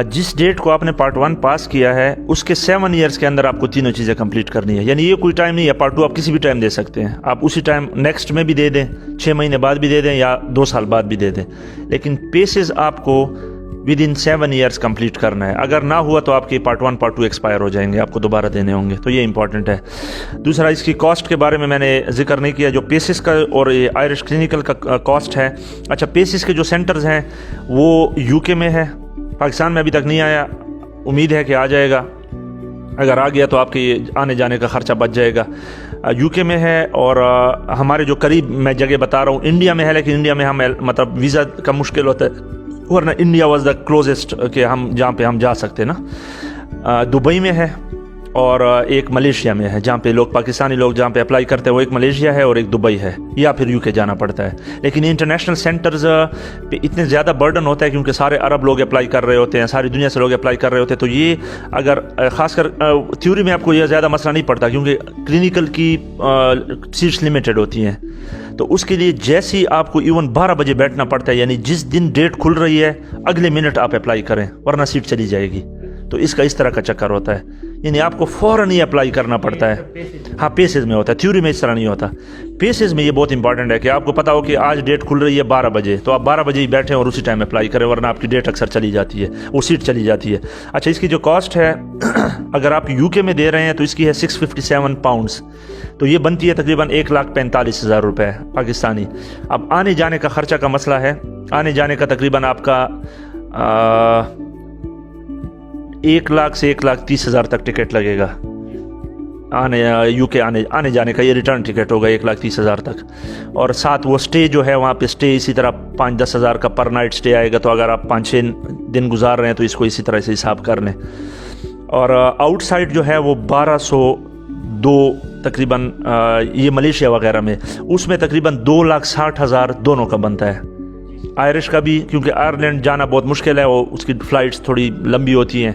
जिस डेट को आपने पार्ट 1 पास किया है उसके 7 ईयर्स के अंदर आपको तीनों चीज़ें कंप्लीट करनी है। यानी ये कोई टाइम नहीं है, पार्ट 2 आप किसी भी टाइम दे सकते हैं, आप उसी टाइम नेक्स्ट में भी दे दें, 6 महीने बाद भी दे दें, या 2 साल बाद भी दे दें, लेकिन पेसेस आपको विद इन 7 ईयर्स कंप्लीट करना है। अगर ना हुआ तो आपके पार्ट 1 पार्ट 2 एक्सपायर हो जाएंगे, आपको दोबारा देने होंगे, तो ये इंपॉर्टेंट है। दूसरा, इसकी कॉस्ट के बारे में मैंने जिक्र नहीं किया, जो पेसिस का और ये आयरिश क्लिनिकल का कॉस्ट है। अच्छा, पेसिस के जो सेंटर्स हैं वो UK में है, पाकिस्तान में अभी तक नहीं आया, उम्मीद है कि आ जाएगा। अगर आ गया तो आपके आने जाने का ख़र्चा बच जाएगा। UK में है, और हमारे जो करीब मैं जगह बता रहा हूँ इंडिया में है, लेकिन इंडिया में हम मतलब वीज़ा का मुश्किल होता है, वरना इंडिया वाज द क्लोजेस्ट कि हम जहाँ पे हम जा सकते ना। दुबई में है, और एक मलेशिया में है, जहाँ पे लोग पाकिस्तानी लोग जहाँ पे अप्लाई करते हैं वो एक मलेशिया है और एक दुबई है, या फिर UK जाना पड़ता है। लेकिन इंटरनेशनल सेंटर्स पे इतने ज़्यादा बर्डन होता है क्योंकि सारे अरब लोग अप्लाई कर रहे होते हैं, सारी दुनिया से लोग अप्लाई कर रहे होते हैं। तो ये अगर ख़ासकर थ्योरी में आपको ये ज़्यादा मसला नहीं पड़ता, क्योंकि क्लिनिकल की सीट्स लिमिटेड होती हैं। तो उसके लिए जैसे ही आपको इवन 12 बजे बैठना पड़ता है, यानी जिस दिन डेट खुल रही है अगले मिनट आप अप्लाई करें, वरना सीट चली जाएगी। तो इसका इस तरह का चक्कर होता है, यानी आपको फ़ौरन ही अप्लाई करना पड़ता है। हाँ, पेसेज में होता है, थ्योरी में इस तरह नहीं होता। पेसेज में ये बहुत इंपॉर्टेंट है कि आपको पता हो कि आज डेट खुल रही है 12 बजे, तो आप 12 बजे ही बैठें और उसी टाइम अप्लाई करें, वरना आपकी डेट अक्सर चली जाती है, वो सीट चली जाती है। अच्छा, इसकी जो कॉस्ट है अगर आप UK में दे रहे हैं तो इसकी है 657 पाउंड्स, तो ये बनती है तकरीबन 1,45,000 रुपये पाकिस्तानी। अब आने जाने का ख़र्चा का मसला है, आने जाने का तकरीबन आपका 1 लाख से 1,30,000 तक टिकट लगेगा। UK आने जाने का ये रिटर्न टिकट होगा 1,30,000 तक, और साथ वो स्टे जो है वहाँ पे स्टे इसी तरह 5-10 हज़ार का पर नाइट स्टे आएगा। तो अगर आप 5-6 दिन गुजार रहे हैं तो इसको इसी तरह से हिसाब कर लें। और आउटसाइड जो है वो 1202 तकरीबन, ये मलेशिया वगैरह में, उसमें तकरीबन 2,60,000 दोनों का बनता है। आयरिश का भी, क्योंकि आयरलैंड जाना बहुत मुश्किल है, वो उसकी फ़्लाइट्स थोड़ी लंबी होती हैं,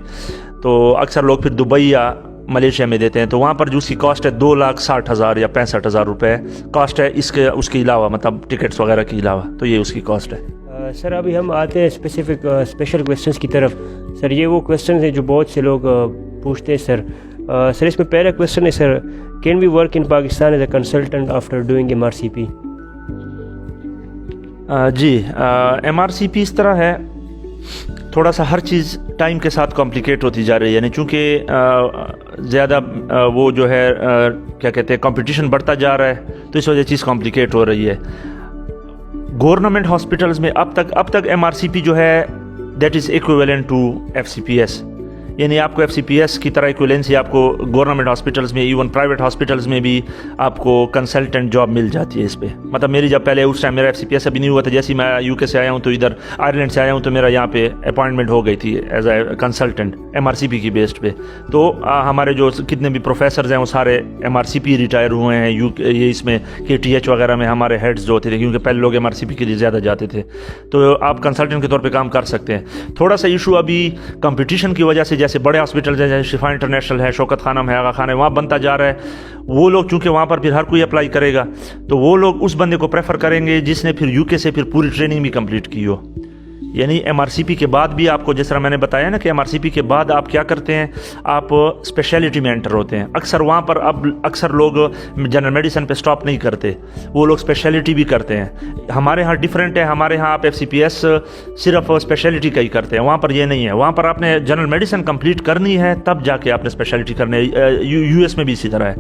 तो अक्सर लोग फिर दुबई या मलेशिया में देते हैं। तो वहाँ पर जो उसकी कॉस्ट है 2,60,000 या 65,000 रुपये कॉस्ट है, इसके उसके अलावा मतलब टिकट्स वगैरह के अलावा, तो ये उसकी कॉस्ट है। सर अभी हम आते हैं स्पेशल क्वेश्चंस की तरफ। सर ये वो क्वेश्चन हैं जो बहुत से लोग पूछते हैं सर। सर इसमें पहला क्वेश्चन है sir, can we work in Pakistan as a consultant after doing MRCP? जी, MRCP इस तरह है, थोड़ा सा हर चीज़ टाइम के साथ कॉम्प्लिकेट होती जा रही है, यानी चूँकि ज़्यादा वो जो है क्या कहते हैं कंपटीशन बढ़ता जा रहा है, तो इस वजह चीज़ कॉम्प्लिकेट हो रही है। गवर्नमेंट हॉस्पिटल्स में अब तक MRCP जो है that is equivalent to FCPS, यानी आपको FCPS की तरह इक्विवेलेंसी आपको गवर्नमेंट हॉस्पिटल्स में, इवन प्राइवेट हॉस्पिटल्स में भी आपको कंसल्टेंट जॉब मिल जाती है इस पे। मतलब मेरी जब पहले उस टाइम मेरा FCPS अभी नहीं हुआ था, जैसे ही मैं UK से आया हूँ तो इधर आयरलैंड से आया हूँ, तो मेरा यहाँ पे अपॉइंटमेंट हो गई थी एज ए कंसल्टेंट MRCP की बेस्ड पे। तो हमारे जो कितने भी प्रोफेसर्स हैं वो सारे MRCP रिटायर हुए हैं। ये इसमें KTH वगैरह में हमारे हेड्स जो होते थे, क्योंकि पहले लोग MRCP के लिए ज़्यादा जाते थे, तो आप कंसल्टेंट के तौर पर काम कर सकते हैं। थोड़ा सा इशू अभी कंपटीशन की वजह से, जैसे बड़े हॉस्पिटल जैसे शिफा इंटरनेशनल है, शौकत खानम है, आगा खान है, वहाँ बनता जा रहा है, वो लोग चूँकि वहाँ पर फिर हर कोई अप्लाई करेगा, तो वो लोग उस बंदे को प्रेफर करेंगे जिसने फिर UK से फिर पूरी ट्रेनिंग भी कंप्लीट की हो। یعنی MRCP کے بعد بھی آپ کو جس طرح میں نے بتایا نا کہ MRCP کے بعد آپ کیا کرتے ہیں, آپ اسپیشلٹی میں انٹر ہوتے ہیں. اکثر وہاں پر اب اکثر لوگ جنرل میڈیسن پہ سٹاپ نہیں کرتے, وہ لوگ اسپیشلٹی بھی کرتے ہیں. ہمارے ہاں ڈیفرنٹ ہے, ہمارے ہاں آپ FCPS صرف اسپیشلٹی کا ہی کرتے ہیں, وہاں پر یہ نہیں ہے. وہاں پر آپ نے جنرل میڈیسن کمپلیٹ کرنی ہے تب جا کے آپ نے اسپیشلٹی کرنی ہے. US میں بھی اسی طرح ہے.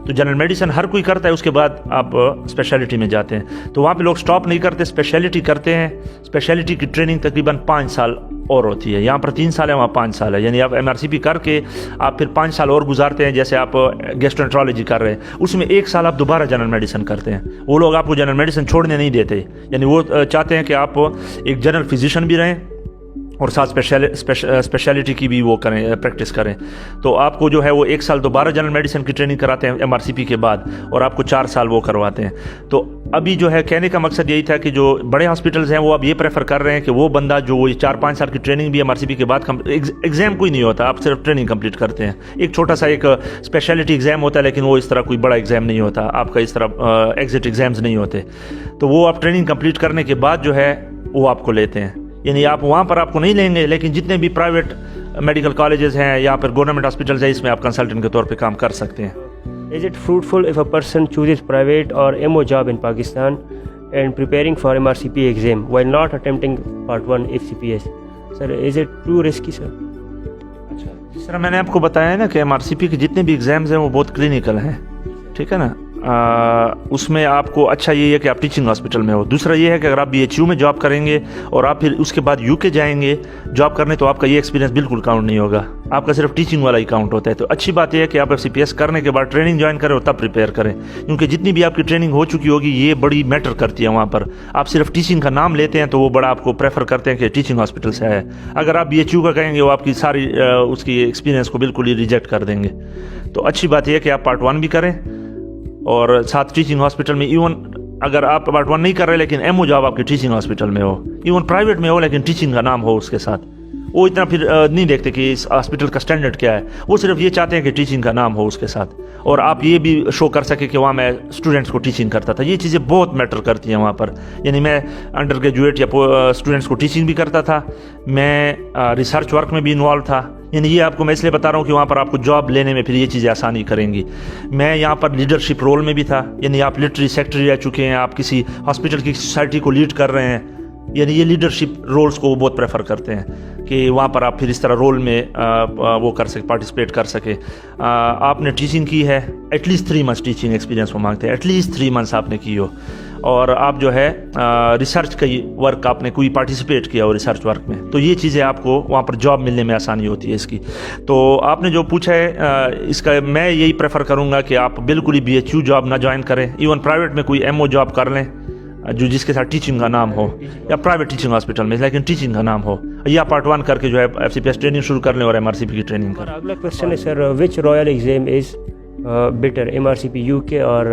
تو جنرل میڈیسن ہر کوئی کرتا ہے, اس کے بعد آپ اسپیشلٹی میں جاتے ہیں. تو وہاں پہ لوگ سٹاپ نہیں کرتے, اسپیشلٹی کرتے ہیں. اسپیشلٹی کی ٹریننگ تقریباً 5 سال اور ہوتی ہے. یہاں پر 3 سال ہے, وہاں 5 سال ہے. یعنی آپ MRCP کر کے آپ پھر 5 سال اور گزارتے ہیں. جیسے آپ گیسٹرونٹرولوجی کر رہے ہیں, اس میں 1 سال آپ دوبارہ جنرل میڈیسن کرتے ہیں. وہ لوگ آپ کو جنرل میڈیسن چھوڑنے نہیں دیتے, یعنی وہ چاہتے ہیں کہ آپ ایک جنرل فزیشین بھی رہیں اور ساتھ اسپیشلٹی کی بھی وہ کریں, پریکٹس کریں. تو آپ کو جو ہے وہ 1 سال دوبارہ جنرل میڈیسن کی ٹریننگ کراتے ہیں MRCP کے بعد, اور آپ کو 4 سال وہ کرواتے ہیں. تو ابھی جو ہے کہنے کا مقصد یہی تھا کہ جو بڑے ہاسپٹلز ہیں وہ اب یہ پریفر کر رہے ہیں کہ وہ بندہ جو 4-5 سال کی ٹریننگ بھی MRCP کے بعد ایگزام کوئی نہیں ہوتا, آپ صرف ٹریننگ کمپلیٹ کرتے ہیں. ایک چھوٹا سا ایک اسپیشلٹی ایگزام ہوتا ہے, لیکن وہ اس طرح کوئی بڑا ایگزام نہیں ہوتا آپ کا, اس طرح ایگزٹ ایگزامز نہیں ہوتے. تو وہ آپ ٹریننگ کمپلیٹ کرنے کے بعد جو ہے وہ آپ کو لیتے ہیں. یعنی آپ وہاں پر آپ کو نہیں لیں گے, لیکن جتنے بھی پرائیویٹ میڈیکل کالجز ہیں یا پھر گورنمنٹ ہاسپٹلز ہیں, اس میں آپ کنسلٹنٹ کے طور پہ کام کر سکتے ہیں. Is it fruitful if a person chooses private or MO job in Pakistan and preparing for MRCP exam while not attempting Part 1 FCPS? Sir, is it too risky, sir? اچھا, جس طرح میں نے آپ کو بتایا ہے نا کہ MRCP کے جتنے بھی ایگزامز ہیں وہ بہت کلینکل ہیں, ٹھیک ہے نا. اس میں آپ کو اچھا یہ ہے کہ آپ ٹیچنگ ہاسپٹل میں ہو. دوسرا یہ ہے کہ اگر آپ BHU میں جاب کریں گے اور آپ پھر اس کے بعد UK جائیں گے جاب کرنے, تو آپ کا یہ ایکسپیرینس بالکل کاؤنٹ نہیں ہوگا, آپ کا صرف ٹیچنگ والا ہی کاؤنٹ ہوتا ہے. تو اچھی بات یہ ہے کہ آپ FCPS کرنے کے بعد ٹریننگ جوائن کریں اور تب پریپیئر کریں, کیونکہ جتنی بھی آپ کی ٹریننگ ہو چکی ہوگی یہ بڑی میٹر کرتی ہے. وہاں پر آپ صرف ٹیچنگ کا نام لیتے ہیں تو وہ بڑا آپ کو پریفر کرتے ہیں کہ ٹیچنگ ہاسپٹل سے ہے. اگر آپ BHU کا کہیں گے وہ آپ کی ساری اس کی ایکسپیرینس کو بالکل ہی ریجیکٹ کر دیں گے. تو اچھی بات یہ ہے کہ آپ Part 1 بھی کریں اور ساتھ ٹیچنگ ہاسپٹل میں. ایون اگر آپ Part 1 نہیں کر رہے لیکن MO جاب آپ کی ٹیچنگ ہاسپٹل میں ہو, ایون پرائیویٹ میں ہو لیکن ٹیچنگ کا نام ہو اس کے ساتھ, وہ اتنا پھر نہیں دیکھتے کہ اس ہاسپٹل کا سٹینڈرڈ کیا ہے, وہ صرف یہ چاہتے ہیں کہ ٹیچنگ کا نام ہو اس کے ساتھ, اور آپ یہ بھی شو کر سکے کہ وہاں میں اسٹوڈنٹس کو ٹیچنگ کرتا تھا. یہ چیزیں بہت میٹر کرتی ہیں وہاں پر. یعنی میں انڈر گریجویٹ یا اسٹوڈنٹس کو ٹیچنگ بھی کرتا تھا, میں ریسرچ ورک میں بھی انوالو تھا. یعنی یہ آپ کو میں اس لیے بتا رہا ہوں کہ وہاں پر آپ کو جاب لینے میں پھر یہ چیزیں آسانی کریں گی. میں یہاں پر لیڈرشپ رول میں بھی تھا, یعنی آپ لٹری سیکٹری رہ چکے ہیں, آپ کسی ہاسپٹل کی سوسائٹی کو لیڈ کر رہے ہیں. یعنی یہ لیڈرشپ رولز کو وہ بہت پریفر کرتے ہیں کہ وہاں پر آپ پھر اس طرح رول میں وہ کر سکے, پارٹیسپیٹ کر سکے. آپ نے ٹیچنگ کی ہے, at least 3 months teaching experience وہ مانگتے ہیں, ایٹ لیسٹ 3 منتھس آپ نے کی ہو, اور آپ جو ہے ریسرچ کا ورک آپ نے کوئی پارٹیسپیٹ کیا ہو ریسرچ ورک میں, تو یہ چیزیں آپ کو وہاں پر جاب ملنے میں آسانی ہوتی ہے اس کی. تو آپ نے جو پوچھا ہے اس کا میں یہی پریفر کروں گا کہ آپ بالکل ہی BHU جاب نہ جوائن کریں, ایون پرائیویٹ میں کوئی MO جاب کر لیں جو جس کے ساتھ ٹیچنگ کا نام ہو, یا پرائیویٹ ٹیچنگ ہاسپٹل میں لیکن ٹیچنگ کا نام ہو, یا Part 1 کر کے جو ہے FCPS ٹریننگ شروع کر لیں اور MRCP کی ٹریننگ کریں. اگلا کوشچن ہے sir, which royal exam is better, MRCP UK اور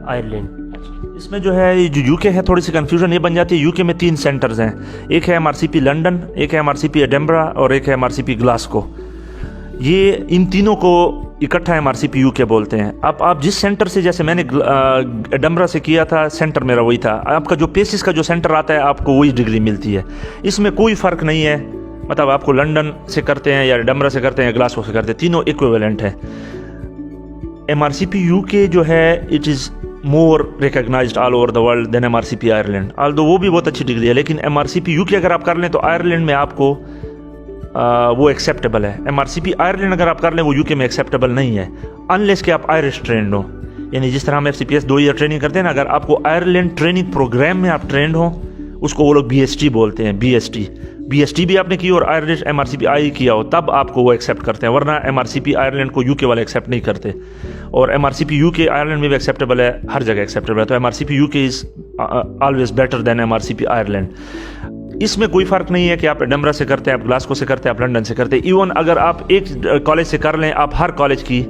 آئرلینڈ؟ اس میں جو ہے جو UK ہے تھوڑی سی کنفیوژن یہ بن جاتی ہے. UK میں 3 سینٹرز ہیں, ایک ہے MRCP لنڈن, ایک ہے MRCP ایڈنبرا اور ایک ہے MRCP گلاسکو. یہ ان تینوں کو اکٹھا MRCP UK بولتے ہیں. اب آپ جس سینٹر سے, جیسے میں نے ایڈنبرا سے کیا تھا, سینٹر میرا وہی تھا, آپ کا جو پیسز کا جو سینٹر آتا ہے آپ کو وہی ڈگری ملتی ہے. اس میں کوئی فرق نہیں ہے, مطلب آپ کو لنڈن سے کرتے ہیں یا ایڈنبرا سے کرتے ہیں یا گلاسکو سے کرتے ہیں, تینوں ایکویولنٹ ہیں. MRCP UK جو ہے it is more recognized all over the world than MRCP Ireland, although وہ بھی بہت اچھی ڈگری ہے, لیکن MRCP UK اگر آپ کر لیں تو آئرلینڈ میں آپ کو وہ ایکسیپٹیبل ہے. MRCP آئرلینڈ اگر آپ کر لیں وہ UK میں ایکسیپٹیبل نہیں ہے, انلیس کہ آپ آئرش ٹرینڈ ہوں. یعنی جس طرح ہم FCPS 2 ایئر ٹریننگ کرتے ہیں نا, اگر آپ کو آئرلینڈ ٹریننگ پروگرام میں آپ ٹرینڈ ہوں, اس کو وہ لوگ BST بولتے ہیں, BST بھی آپ نے کی اور آئرش MRCP آئی کیا ہو, تب آپ کو وہ ایکسیپٹ کرتے ہیں, ورنہ MRCP آئرلینڈ کو UK والے ایکسیپٹ نہیں کرتے. اور MRCP UK آئرلینڈ میں بھی ایکسیپٹیبل ہے, ہر جگہ ایکسیپٹیبل ہے. تو MRCP UK is always better than MRCP Ireland. اس میں کوئی فرق نہیں ہے کہ آپ ایڈنبرا سے کرتے ہیں, آپ گلاسکو سے کرتے ہیں, آپ لنڈن سے کرتے ہیں. ایون اگر آپ ایک کالج سے کر لیں, آپ ہر کالج کی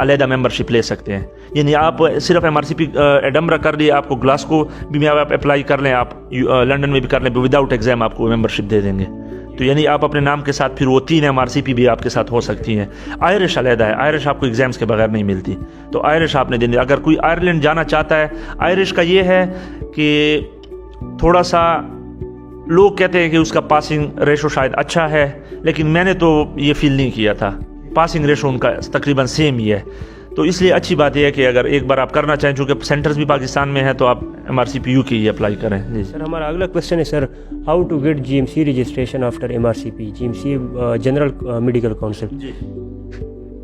علیحدہ ممبرشپ لے سکتے ہیں. یعنی آپ صرف MRCP ایڈنبرا کر لیے, آپ کو گلاسکو بھی آپ اپلائی کر لیں, آپ لنڈن میں بھی کر لیں, وداؤٹ ایگزام آپ کو ممبرشپ دے دیں گے. تو یعنی آپ اپنے نام کے ساتھ پھر وہ 3 MRCP بھی آپ کے ساتھ ہو سکتی ہیں. آئرش علیحدہ ہے, آئرش آپ کو ایگزامس کے بغیر نہیں ملتی, تو آئرش آپ نے دینی. اگر کوئی آئرلینڈ جانا چاہتا ہے, آئرش کا یہ ہے کہ تھوڑا سا लोग कहते हैं कि उसका पासिंग रेशो शायद अच्छा है, लेकिन मैंने तो ये फील नहीं किया था। पासिंग रेशो उनका तकरीबन सेम ही है। तो इसलिए अच्छी बात यह है कि अगर एक बार आप करना चाहें, चूँकि सेंटर्स भी पाकिस्तान में है, तो आप MRCP UK ही अप्लाई करें। जी सर, हमारा अगला क्वेश्चन है sir, how to get GMC registration after MRCP, GMC General Medical Council. जी,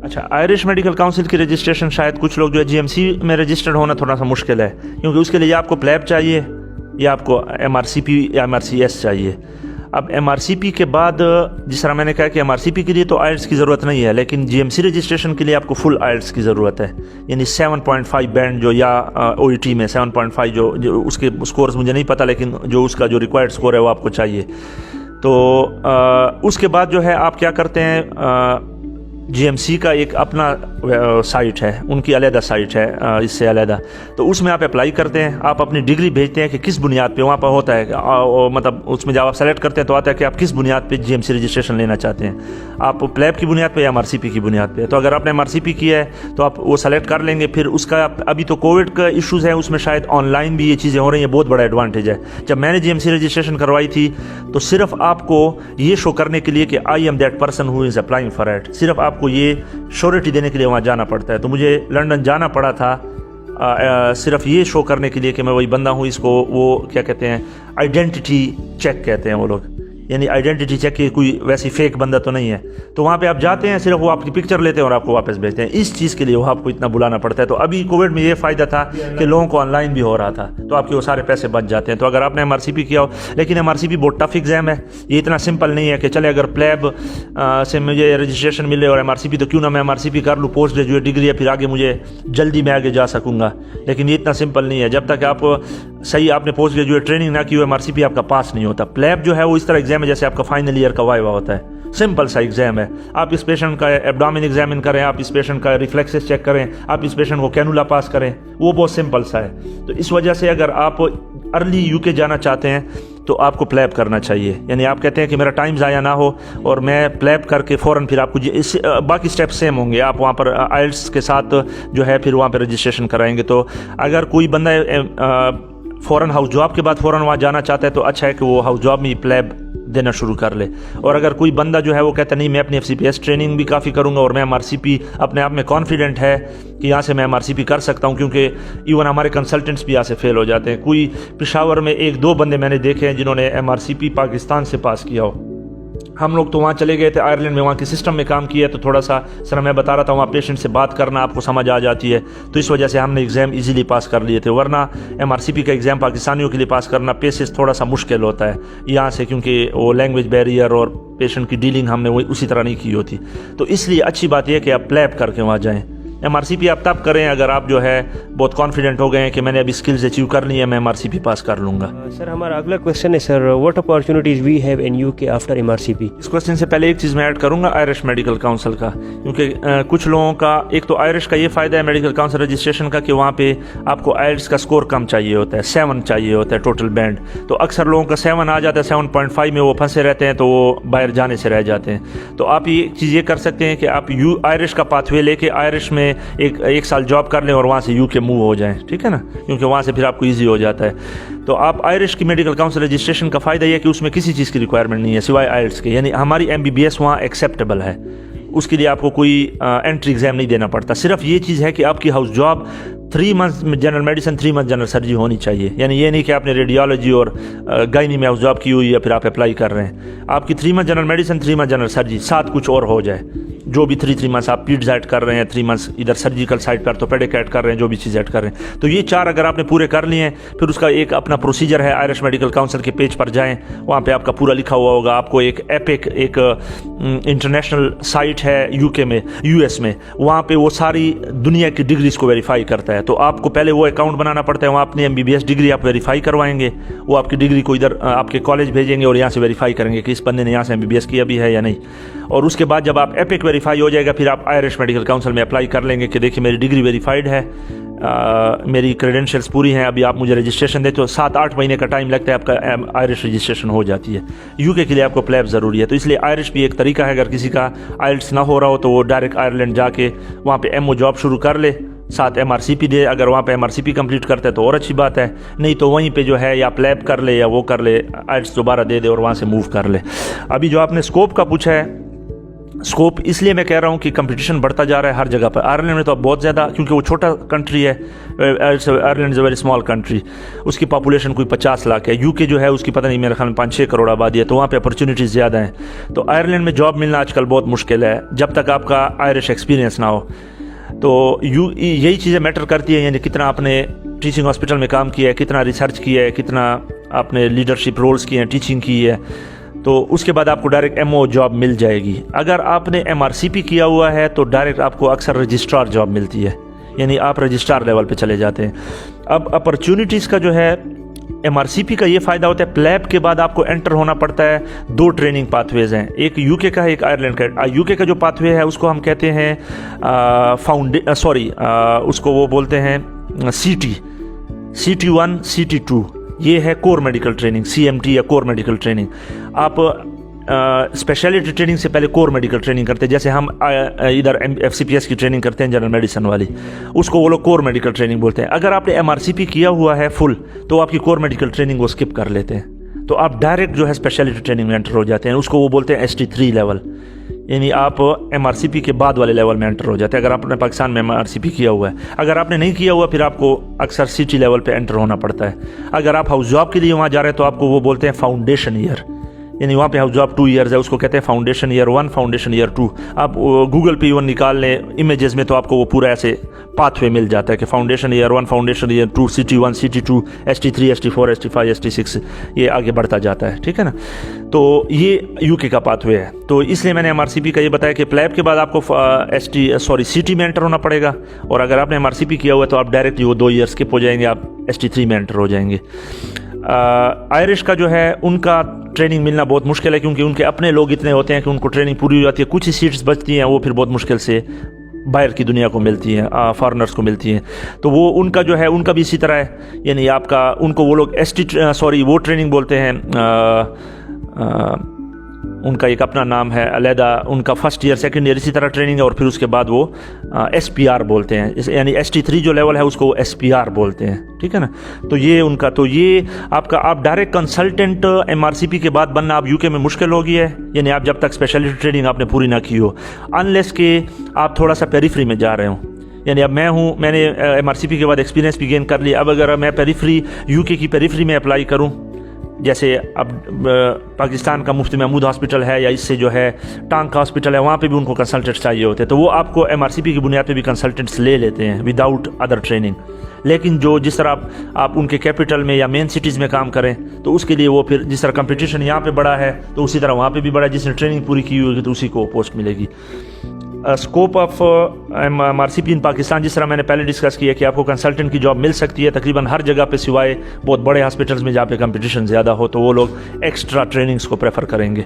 अच्छा, आयरिश मेडिकल काउंसिल की रजिस्ट्रेशन शायद कुछ लोग जो है GMC में रजिस्टर्ड होना थोड़ा सा मुश्किल है, क्योंकि उसके लिए आपको प्लैब चाहिए या आपको MRCP या MRCS चाहिए। अब MRCP के बाद, जिस तरह मैंने कहा कि MRCP के लिए तो IELTS की ज़रूरत नहीं है, लेकिन GMC रजिस्ट्रेशन के लिए आपको फुल IELTS की ज़रूरत है, यानी 7.5 बैंड जो, या OET में 7.5 जो उसके स्कोर्स मुझे नहीं पता, लेकिन जो उसका जो रिक्वायर्ड स्कोर है वो आपको चाहिए। तो उसके बाद जो है आप क्या करते हैं, GMC का एक अपना साइट है, उनकी अलहदा साइट है इससे अलहदा, तो उसमें आप अप्लाई करते हैं, आप अपनी डिग्री भेजते हैं कि किस बुनियाद पे वहाँ पर होता है, मतलब उसमें जब आप सेलेक्ट करते हैं तो आता है कि आप किस बुनियाद पे GMC रजिस्ट्रेशन लेना चाहते हैं, आप प्लैब की बुनियाद पे या MRCP की बुनियाद पे। तो अगर आपने MRCP किया है तो आप वो सेलेक्ट कर लेंगे। फिर उसका अभी तो कोविड का इशूज़ है, उसमें शायद ऑनलाइन भी ये चीज़ें हो रही हैं, बहुत बड़ा एडवांटेज है। जब मैंने GMC रजिस्ट्रेशन करवाई थी तो सिर्फ आपको ये शो करने के लिए कि I am that person who is applying for it, सिर्फ आपको ये श्योरिटी देने के लिए वहाँ जाना पड़ता है। तो मुझे लंदन जाना पड़ा था सिर्फ ये शो करने के लिए कि मैं वही बंदा हूँ। इसको वो क्या कहते हैं, आइडेंटिटी चेक कहते हैं वो लोग, यानी आइडेंटिटी चेक की कोई वैसी फेक बंदा तो नहीं है। तो वहाँ पे आप जाते हैं, सिर्फ वो आपकी पिक्चर लेते हैं और आपको वापस भेजते हैं। इस चीज़ के लिए वो आपको इतना बुलाना पड़ता है। तो अभी कोविड में ये फ़ायदा था कि लोगों को ऑनलाइन भी हो रहा था, तो आपके वो सारे पैसे बच जाते हैं। तो अगर आपने MRCP किया हो, लेकिन MRCP बहुत टफ एग्ज़ाम है, ये इतना सिंपल नहीं है कि चले अगर प्लैब से मुझे रजिस्ट्रेशन मिले और MRCP, तो क्यों ना मैं MRCP कर लूँ, पोस्ट ग्रेजुएट डिग्री है, फिर आगे मुझे जल्दी मैं आगे जा सकूँगा। लेकिन ये इतना सिंपल नहीं है। जब तक आप सही आपने पोस्ट ग्रेजुएट ट्रेनिंग ना की हो, MRCP आपका पास नहीं होता। प्लैब जो है वो इस तरह एग्जाम है जैसे आपका फाइनल ईयर का वाइवा होता है, सिंपल सा एग्जाम है। आप इस पेशेंट का एब्डोमेन एग्जामिन करें, आप इस पेशेंट का रिफ्लेक्सेस चेक करें, आप इस पेशेंट को कैनुला पास करें, वो बहुत सिंपल सा है। तो इस वजह से अगर आप अर्ली UK जाना चाहते हैं तो आपको प्लैब करना चाहिए। यानी आप कहते हैं कि मेरा टाइम ज़ाया ना हो और मैं प्लैब करके फ़ौरन फिर आपको बाकी स्टेप सेम होंगे, आप वहाँ पर IELTS के साथ जो है फिर वहाँ पर रजिस्ट्रेशन कराएंगे। तो अगर कोई बंदा फ़ौरन हाउस जॉब के बाद फ़ौरन वहाँ जाना चाहता है तो अच्छा है कि वो हाउस जॉब में प्लैब देना शुरू कर ले। और अगर कोई बंदा जो है वो कहता नहीं मैं अपनी FCPS ट्रेनिंग भी काफ़ी करूँगा और मैं MRCP अपने आप में कॉन्फिडेंट है कि यहाँ से मैं MRCP कर सकता हूँ, क्योंकि इवन हमारे कंसल्टेंट्स भी यहाँ से फेल हो जाते हैं। कोई पेशावर में 1-2 बंदे मैंने देखे हैं जिन्होंने MRCP पाकिस्तान से पास किया हो। हम लोग तो वहाँ चले गए थे आयरलैंड में, वहाँ के सिस्टम में काम किया, तो थोड़ा सा सर मैं बता रहा था वहाँ पेशेंट से बात करना आपको समझ आ जाती है, तो इस वजह से हमने एग्ज़ाम इजीली पास कर लिए थे। वरना MRCP का एग्ज़ाम पाकिस्तानियों के लिए पास करना पेसेस थोड़ा सा मुश्किल होता है यहाँ से, क्योंकि वो लैंग्वेज बैरियर और पेशेंट की डीलिंग हमने वही उसी तरह नहीं की होती। तो इसलिए अच्छी बात यह कि आप प्लैब करके वहाँ जाएँ। MRCP आप तब करें अगर आप जो है बहुत कॉन्फिडेंट हो गए हैं कि मैंने अभी स्किल्स अचीव कर ली है, मैं MRCP पास कर लूँगा। सर, हमारा अगला क्वेश्चन है sir, what opportunities we have in UK after MRCP। इस क्वेश्चन से पहले एक चीज़ मैं ऐड करूँगा आयरिश मेडिकल काउंसिल का, क्योंकि कुछ लोगों का, एक तो आयरिश का ये फ़ायदा है मेडिकल काउंसिल रजिस्ट्रेशन का कि वहाँ पे आपको IELTS का स्कोर कम चाहिए होता है, 7 चाहिए होता है टोटल बैंड। तो अक्सर लोगों का 7 आ जाता है, 7.5 में वो फंसे रहते हैं, तो वो बाहर जाने से रह जाते हैं। तो आप ये चीज़ ये कर सकते हैं कि आप आयरिश का पाथवे लेके आयरिश में एक साल जॉब कर लें और वहाँ से UK मूव हो जाएं, ठीक है ना, क्योंकि वहाँ से फिर आपको इजी हो जाता है। तो आप आयरिश की मेडिकल काउंसिल रजिस्ट्रेशन का फ़ायदा यह है कि उसमें किसी चीज़ की रिक्वायरमेंट नहीं है सिवाय IELTS के, यानी हमारी MBBS वहाँ एक्सेप्टेबल है, उसके लिए आपको कोई एंट्री एग्ज़ाम नहीं देना पड़ता। सिर्फ ये चीज़ है कि आपकी house job 3 months general medicine, 3 month general surgery होनी चाहिए। यानी ये नहीं कि आपने रेडियोलॉजी और गायनी में हाउस जॉब की हुई है फिर आप अप्लाई कर रहे हैं। आपकी 3 month general medicine, 3 month general surgery, साथ कुछ और हो जाए, जो भी 3 मंथ्स आप पीड्स ऐड कर रहे हैं, 3 मंथ्स इधर सर्जिकल साइड पर ऑर्थोपेडिक ऐड कर रहे हैं, जो भी चीज़ ऐड कर रहे हैं, तो ये 4 अगर आपने पूरे कर लिए हैं, फिर उसका एक अपना प्रोसीजर है। आयरिश मेडिकल काउंसिल के पेज पर जाएं, वहाँ पे आपका पूरा लिखा हुआ होगा। आपको एक एपिक, एक इंटरनेशनल साइट है UK में, US में, वहाँ पे वो सारी दुनिया की डिग्रीज को वेरीफाई करता है। तो आपको पहले वो अकाउंट बनाना पड़ता है, वहाँ अपनी MBBS डिग्री आप वेरीफाई करवाएंगे, वो आपकी डिग्री को इधर आपके कॉलेज भेजेंगे और यहाँ से वेरीफाई करेंगे कि इस बंदे ने यहाँ से MBBS किया भी है या नहीं। और उसके बाद जब आप एपिक वेरीफाई हो जाएगा, फिर आप आयरिश मेडिकल काउंसिल में अप्लाई कर लेंगे कि देखिए मेरी डिग्री वेरीफाइड है, मेरी क्रेडेंशियल्स पूरी हैं, अभी आप मुझे रजिस्ट्रेशन देते हो। 7-8 महीने का टाइम लगता है, आपका आयरिश रजिस्ट्रेशन हो जाती है। UK के लिए आपको प्लैब ज़रूरी है, तो इसलिए आयरिश भी एक तरीका है। अगर किसी का IELTS ना हो रहा हो तो वो डायरेक्ट आयरलैंड जाके वहाँ पे MO जॉब शुरू कर ले साथ MRCP दे, अगर वहाँ पे MRCP कंप्लीट करते हैं तो और अच्छी बात है, नहीं तो वहीं पे जो है या प्लैब कर ले या वो कर ले, आइट्स दोबारा दे दे और वहाँ से मूव कर ले। अभी जो आपने स्कोप का पूछा है, स्कोप इसलिए मैं कह रहा हूँ कि कंपटीशन बढ़ता जा रहा है हर जगह पर। आयरलैंड में तो अब बहुत ज़्यादा, क्योंकि वो छोटा कंट्री है, Ireland is a very small country, उसकी पॉपुलेशन कोई 50 लाख है। यूके जो है उसकी पता नहीं, मेरे ख्याल में 5-6 करोड़ आबादी है, तो वहाँ पे अपॉर्चुनिटीज़ ज़्यादा हैं। तो आयरलैंड में जॉब मिलना आजकल बहुत मुश्किल है जब तक आपका आयरिश एक्सपीरियंस ना हो। तो यही चीज़ें मैटर करती है, यानी कितना आपने टीचिंग हॉस्पिटल में काम किया है, कितना रिसर्च किया है, कितना आपने लीडरशिप रोल्स किए हैं, टीचिंग की है, तो उसके बाद आपको डायरेक्ट MO जॉब मिल जाएगी। अगर आपने MRCP किया हुआ है तो डायरेक्ट आपको अक्सर रजिस्ट्रार जॉब मिलती है, यानी आप रजिस्ट्रार लेवल पे चले जाते हैं। अब अपॉर्चुनिटीज़ का जो है, MRCP का ये फ़ायदा होता है, प्लैब के बाद आपको एंटर होना पड़ता है। 2 ट्रेनिंग पाथवेज हैं, एक यूके का है, एक आयरलैंड का। यूके का जो पाथवे है उसको हम कहते हैं उसको वो बोलते हैं CT1 CT2, ये है कोर मेडिकल ट्रेनिंग, CMT या कोर मेडिकल ट्रेनिंग। आप स्पेशलिटी ट्रेनिंग से पहले कोर मेडिकल ट्रेनिंग करते हैं, जैसे हम इधर FCPS की ट्रेनिंग करते हैं जनरल मेडिसिन वाली, उसको वो लोग कोर मेडिकल ट्रेनिंग बोलते हैं। अगर आपने MRCP किया हुआ है फुल, तो आपकी कोर मेडिकल ट्रेनिंग वो स्किप कर लेते हैं, तो आप डायरेक्ट जो है स्पेशलिटी ट्रेनिंग में एंटर हो जाते हैं। उसको वो बोलते हैं ST3 लेवल, यानी आप MRCP के बाद वाले लेवल में एंटर हो जाते हैं अगर आपने पाकिस्तान में MRCP किया हुआ है। अगर आपने नहीं किया हुआ, फिर आपको अक्सर CT लेवल पे एंटर होना पड़ता है। अगर आप हाउस जॉब के लिए वहाँ जा रहे हैं तो आपको वो बोलते हैं फाउंडेशन ईयर, यानी वहाँ पे हाउस जॉब 2 ईयर्स है, उसको कहते हैं फाउंडेशन ईयर 1, फाउंडेशन ईयर 2। आप गूगल पे इवन निकाल लें इमेजेस में, तो आपको वो पूरा ऐसे पाथवे मिल जाता है कि foundation year 1, foundation year 2, CT1 CT2, ST3 ST4 ST5 ST6, ये आगे बढ़ता जाता है, ठीक है ना। तो ये यूके का पाथवे है, तो इसलिए मैंने MRCP का ये बताया कि प्लैब के बाद आपको CT में एंटर होना पड़ेगा, और अगर आपने MRCP किया हुआ है तो आप डायरेक्टली वो 2 ईयर स्किप हो जाएंगे, आप ST3 में एंटर हो जाएंगे। आयरिश का जो है उनका ट्रेनिंग मिलना बहुत मुश्किल है, क्योंकि उनके अपने लोग इतने होते हैं कि उनको ट्रेनिंग पूरी हो जाती है, कुछ ही सीट्स बचती हैं, वो फिर बहुत मुश्किल से बाहर की दुनिया को मिलती हैं, फॉरेनर्स को मिलती हैं। तो वो उनका जो है, उनका भी इसी तरह है, यानी आपका उनको वो लोग वो ट्रेनिंग बोलते हैं, उनका एक अपना नाम है अलहदा, उनका फर्स्ट ईयर सेकंड ईयर इसी तरह ट्रेनिंग है, और फिर उसके बाद वो SPR बोलते हैं, यानी ST3 जो लेवल है उसको SPR बोलते हैं, ठीक है ना। तो ये उनका, तो ये आपका, आप डायरेक्ट कंसल्टेंट MRCP के बाद बनना आप यूके में मुश्किल हो गया है, यानी आप जब तक स्पेशलिटी ट्रेनिंग आपने पूरी ना की हो, अनलेस के आप थोड़ा सा पेरिफरी में जा रहे हो। यानी अब मैंने MRCP के बाद एक्सपीरियंस भी गेन कर लिया, अब अगर मैं पेरिफरी, यूके की पेरिफरी में अप्लाई करूँ, जैसे अब पाकिस्तान का मुफ्ती महमूद हॉस्पिटल है, या इससे जो है टांग का हॉस्पिटल है, वहाँ पे भी उनको कंसल्टेंट्स चाहिए होते हैं, तो वो आपको MRCP की बुनियाद पे भी कंसल्टेंट्स ले लेते हैं विदाउट अदर ट्रेनिंग। लेकिन जो जिस तरह आप उनके कैपिटल में या मेन सिटीज़ में काम करें, तो उसके लिए वो फिर जिस तरह कंपटीशन यहाँ पे बड़ा है, तो उसी तरह वहाँ पे भी बड़ा है, जिसने ट्रेनिंग पूरी की होगी तो उसी को पोस्ट मिलेगी। स्कोप ऑफ MRCP इन पाकिस्तान, जिस तरह मैंने पहले डिस्कस किया कि आपको कंसल्टेंट की जॉब मिल सकती है तकरीबन हर जगह पे, सिवाय बहुत बड़े हॉस्पिटल्स में जहाँ पे कंपटीशन ज़्यादा हो, तो वो लोग एक्स्ट्रा ट्रेनिंग्स को प्रेफर करेंगे।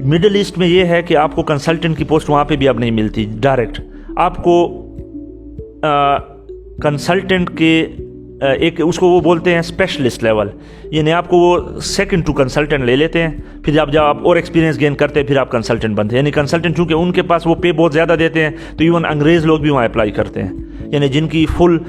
मिडिल ईस्ट में ये है कि आपको कंसल्टेंट की पोस्ट वहाँ पे भी अब नहीं मिलती, डायरेक्ट आपको कंसल्टेंट के एक उसको वो बोलते हैं स्पेशलिस्ट लेवल, यानी आपको वो सेकंड टू कंसल्टेंट ले लेते हैं, फिर जब आप और एक्सपीरियंस गेन करते हैं फिर आप कंसल्टेंट बनते हैं। यानी कंसल्टेंट चूँकि उनके पास वो पे बहुत ज़्यादा देते हैं, तो इवन अंग्रेज़ लोग भी वहाँ अप्लाई करते हैं, यानी जिनकी फुल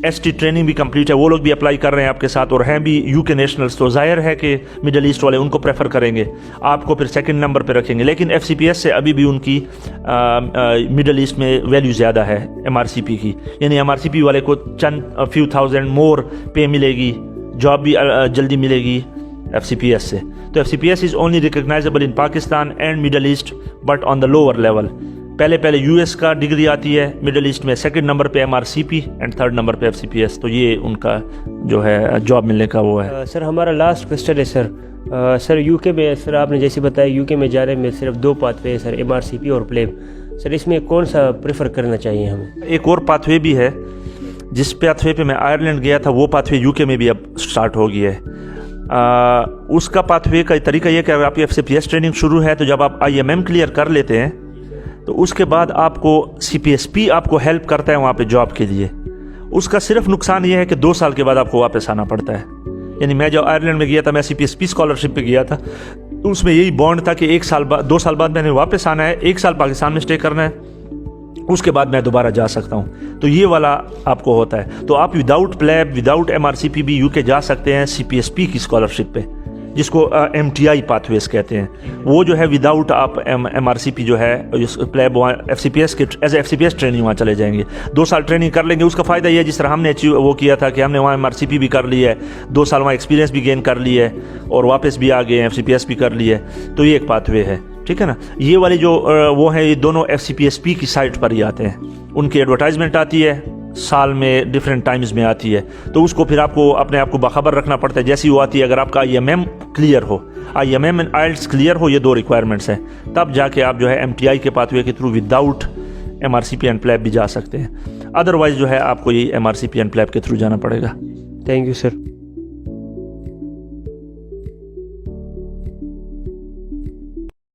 ST ट्रेनिंग भी कंप्लीट है, वो लोग भी अप्लाई कर रहे हैं आपके साथ, और हैं भी यूके नेशनल्स, तो जाहिर है कि मिडल ईस्ट वाले उनको प्रेफर करेंगे, आपको फिर सेकंड नंबर पे रखेंगे। लेकिन FCPS से अभी भी उनकी मिडल ईस्ट में वैल्यू ज़्यादा है MRCP की, यानी MRCP वाले को चंद फ्यू थाउजेंड मोर पे मिलेगी, जॉब भी जल्दी मिलेगी FCPS से। तो FCPS is only recognisable in Pakistan and middle east, but on the lower level. पहले US का डिग्री आती है, मिडिल ईस्ट में सेकंड नंबर पे MRCP एंड थर्ड नंबर पे FCPS, तो ये उनका जो है जॉब मिलने का वो है। सर हमारा लास्ट क्वेश्चन है सर, सर यूके में, सर आपने जैसे बताया यूके में जाने में सिर्फ 2 पाथवे हैं सर, MRCP और प्लेब, सर इसमें कौन सा प्रेफर करना चाहिए हमें? एक और पाथवे भी है, जिस पाथवे पे मैं आयरलैंड गया था, वो पाथवे यूके में भी अब स्टार्ट हो गया है। उसका पाथवे का तरीका ये कि अगर आपकी FCPS ट्रेनिंग शुरू है, तो जब आप IMM क्लियर कर लेते हैं, तो उसके बाद आपको CPSP आपको हेल्प करता है वहाँ पे जॉब के लिए। उसका सिर्फ नुकसान ये है कि 2 साल के बाद आपको वापस आना पड़ता है। यानी मैं जब आयरलैंड में गया था, मैं CPSP स्कॉलरशिप पे गया था, तो उसमें यही बॉन्ड था कि 1 साल बाद 2 साल बाद मैंने वापस आना है, 1 साल पाकिस्तान में स्टे करना है, उसके बाद मैं दोबारा जा सकता हूँ, तो ये वाला आपको होता है। तो आप विदाउट प्लेब विदाउट MRCP भी यूके जा सकते हैं CPSP की स्कॉलरशिप पे, जिसको MTI पाथवेज कहते हैं। वो जो है विदाउट आप MRCP जो है प्लेब FCPS के एज FCPS ट्रेनिंग वहाँ चले जाएंगे, 2 साल ट्रेनिंग कर लेंगे। उसका फ़ायदा ये है जिस तरह हमने वो किया था कि हमने वहाँ MRCP भी कर ली है, 2 साल वहाँ एक्सपीरियंस भी गेन कर ली है और वापस भी आ गए हैं, FCPS भी कर ली है, तो ये एक पाथवे है, ठीक है ना। ये वाली जो वो है ये दोनों FCPSP की साइट पर ही आते हैं, उनकी एडवर्टाइजमेंट आती है, साल में डिफरेंट टाइम्स में आती है, तो उसको फिर आपको अपने आप को बाखबर रखना पड़ता है। जैसी वो आती है, अगर आपका IMM क्लियर हो, IMM एंड IELTS क्लियर हो, ये 2 रिक्वायरमेंट्स हैं, तब जाके आप जो है MTI के पाथवे के through without MRCP and PLAB भी जा सकते हैं। अदरवाइज जो है आपको ये MRCP एंड प्लेब के थ्रू जाना पड़ेगा। Thank you sir.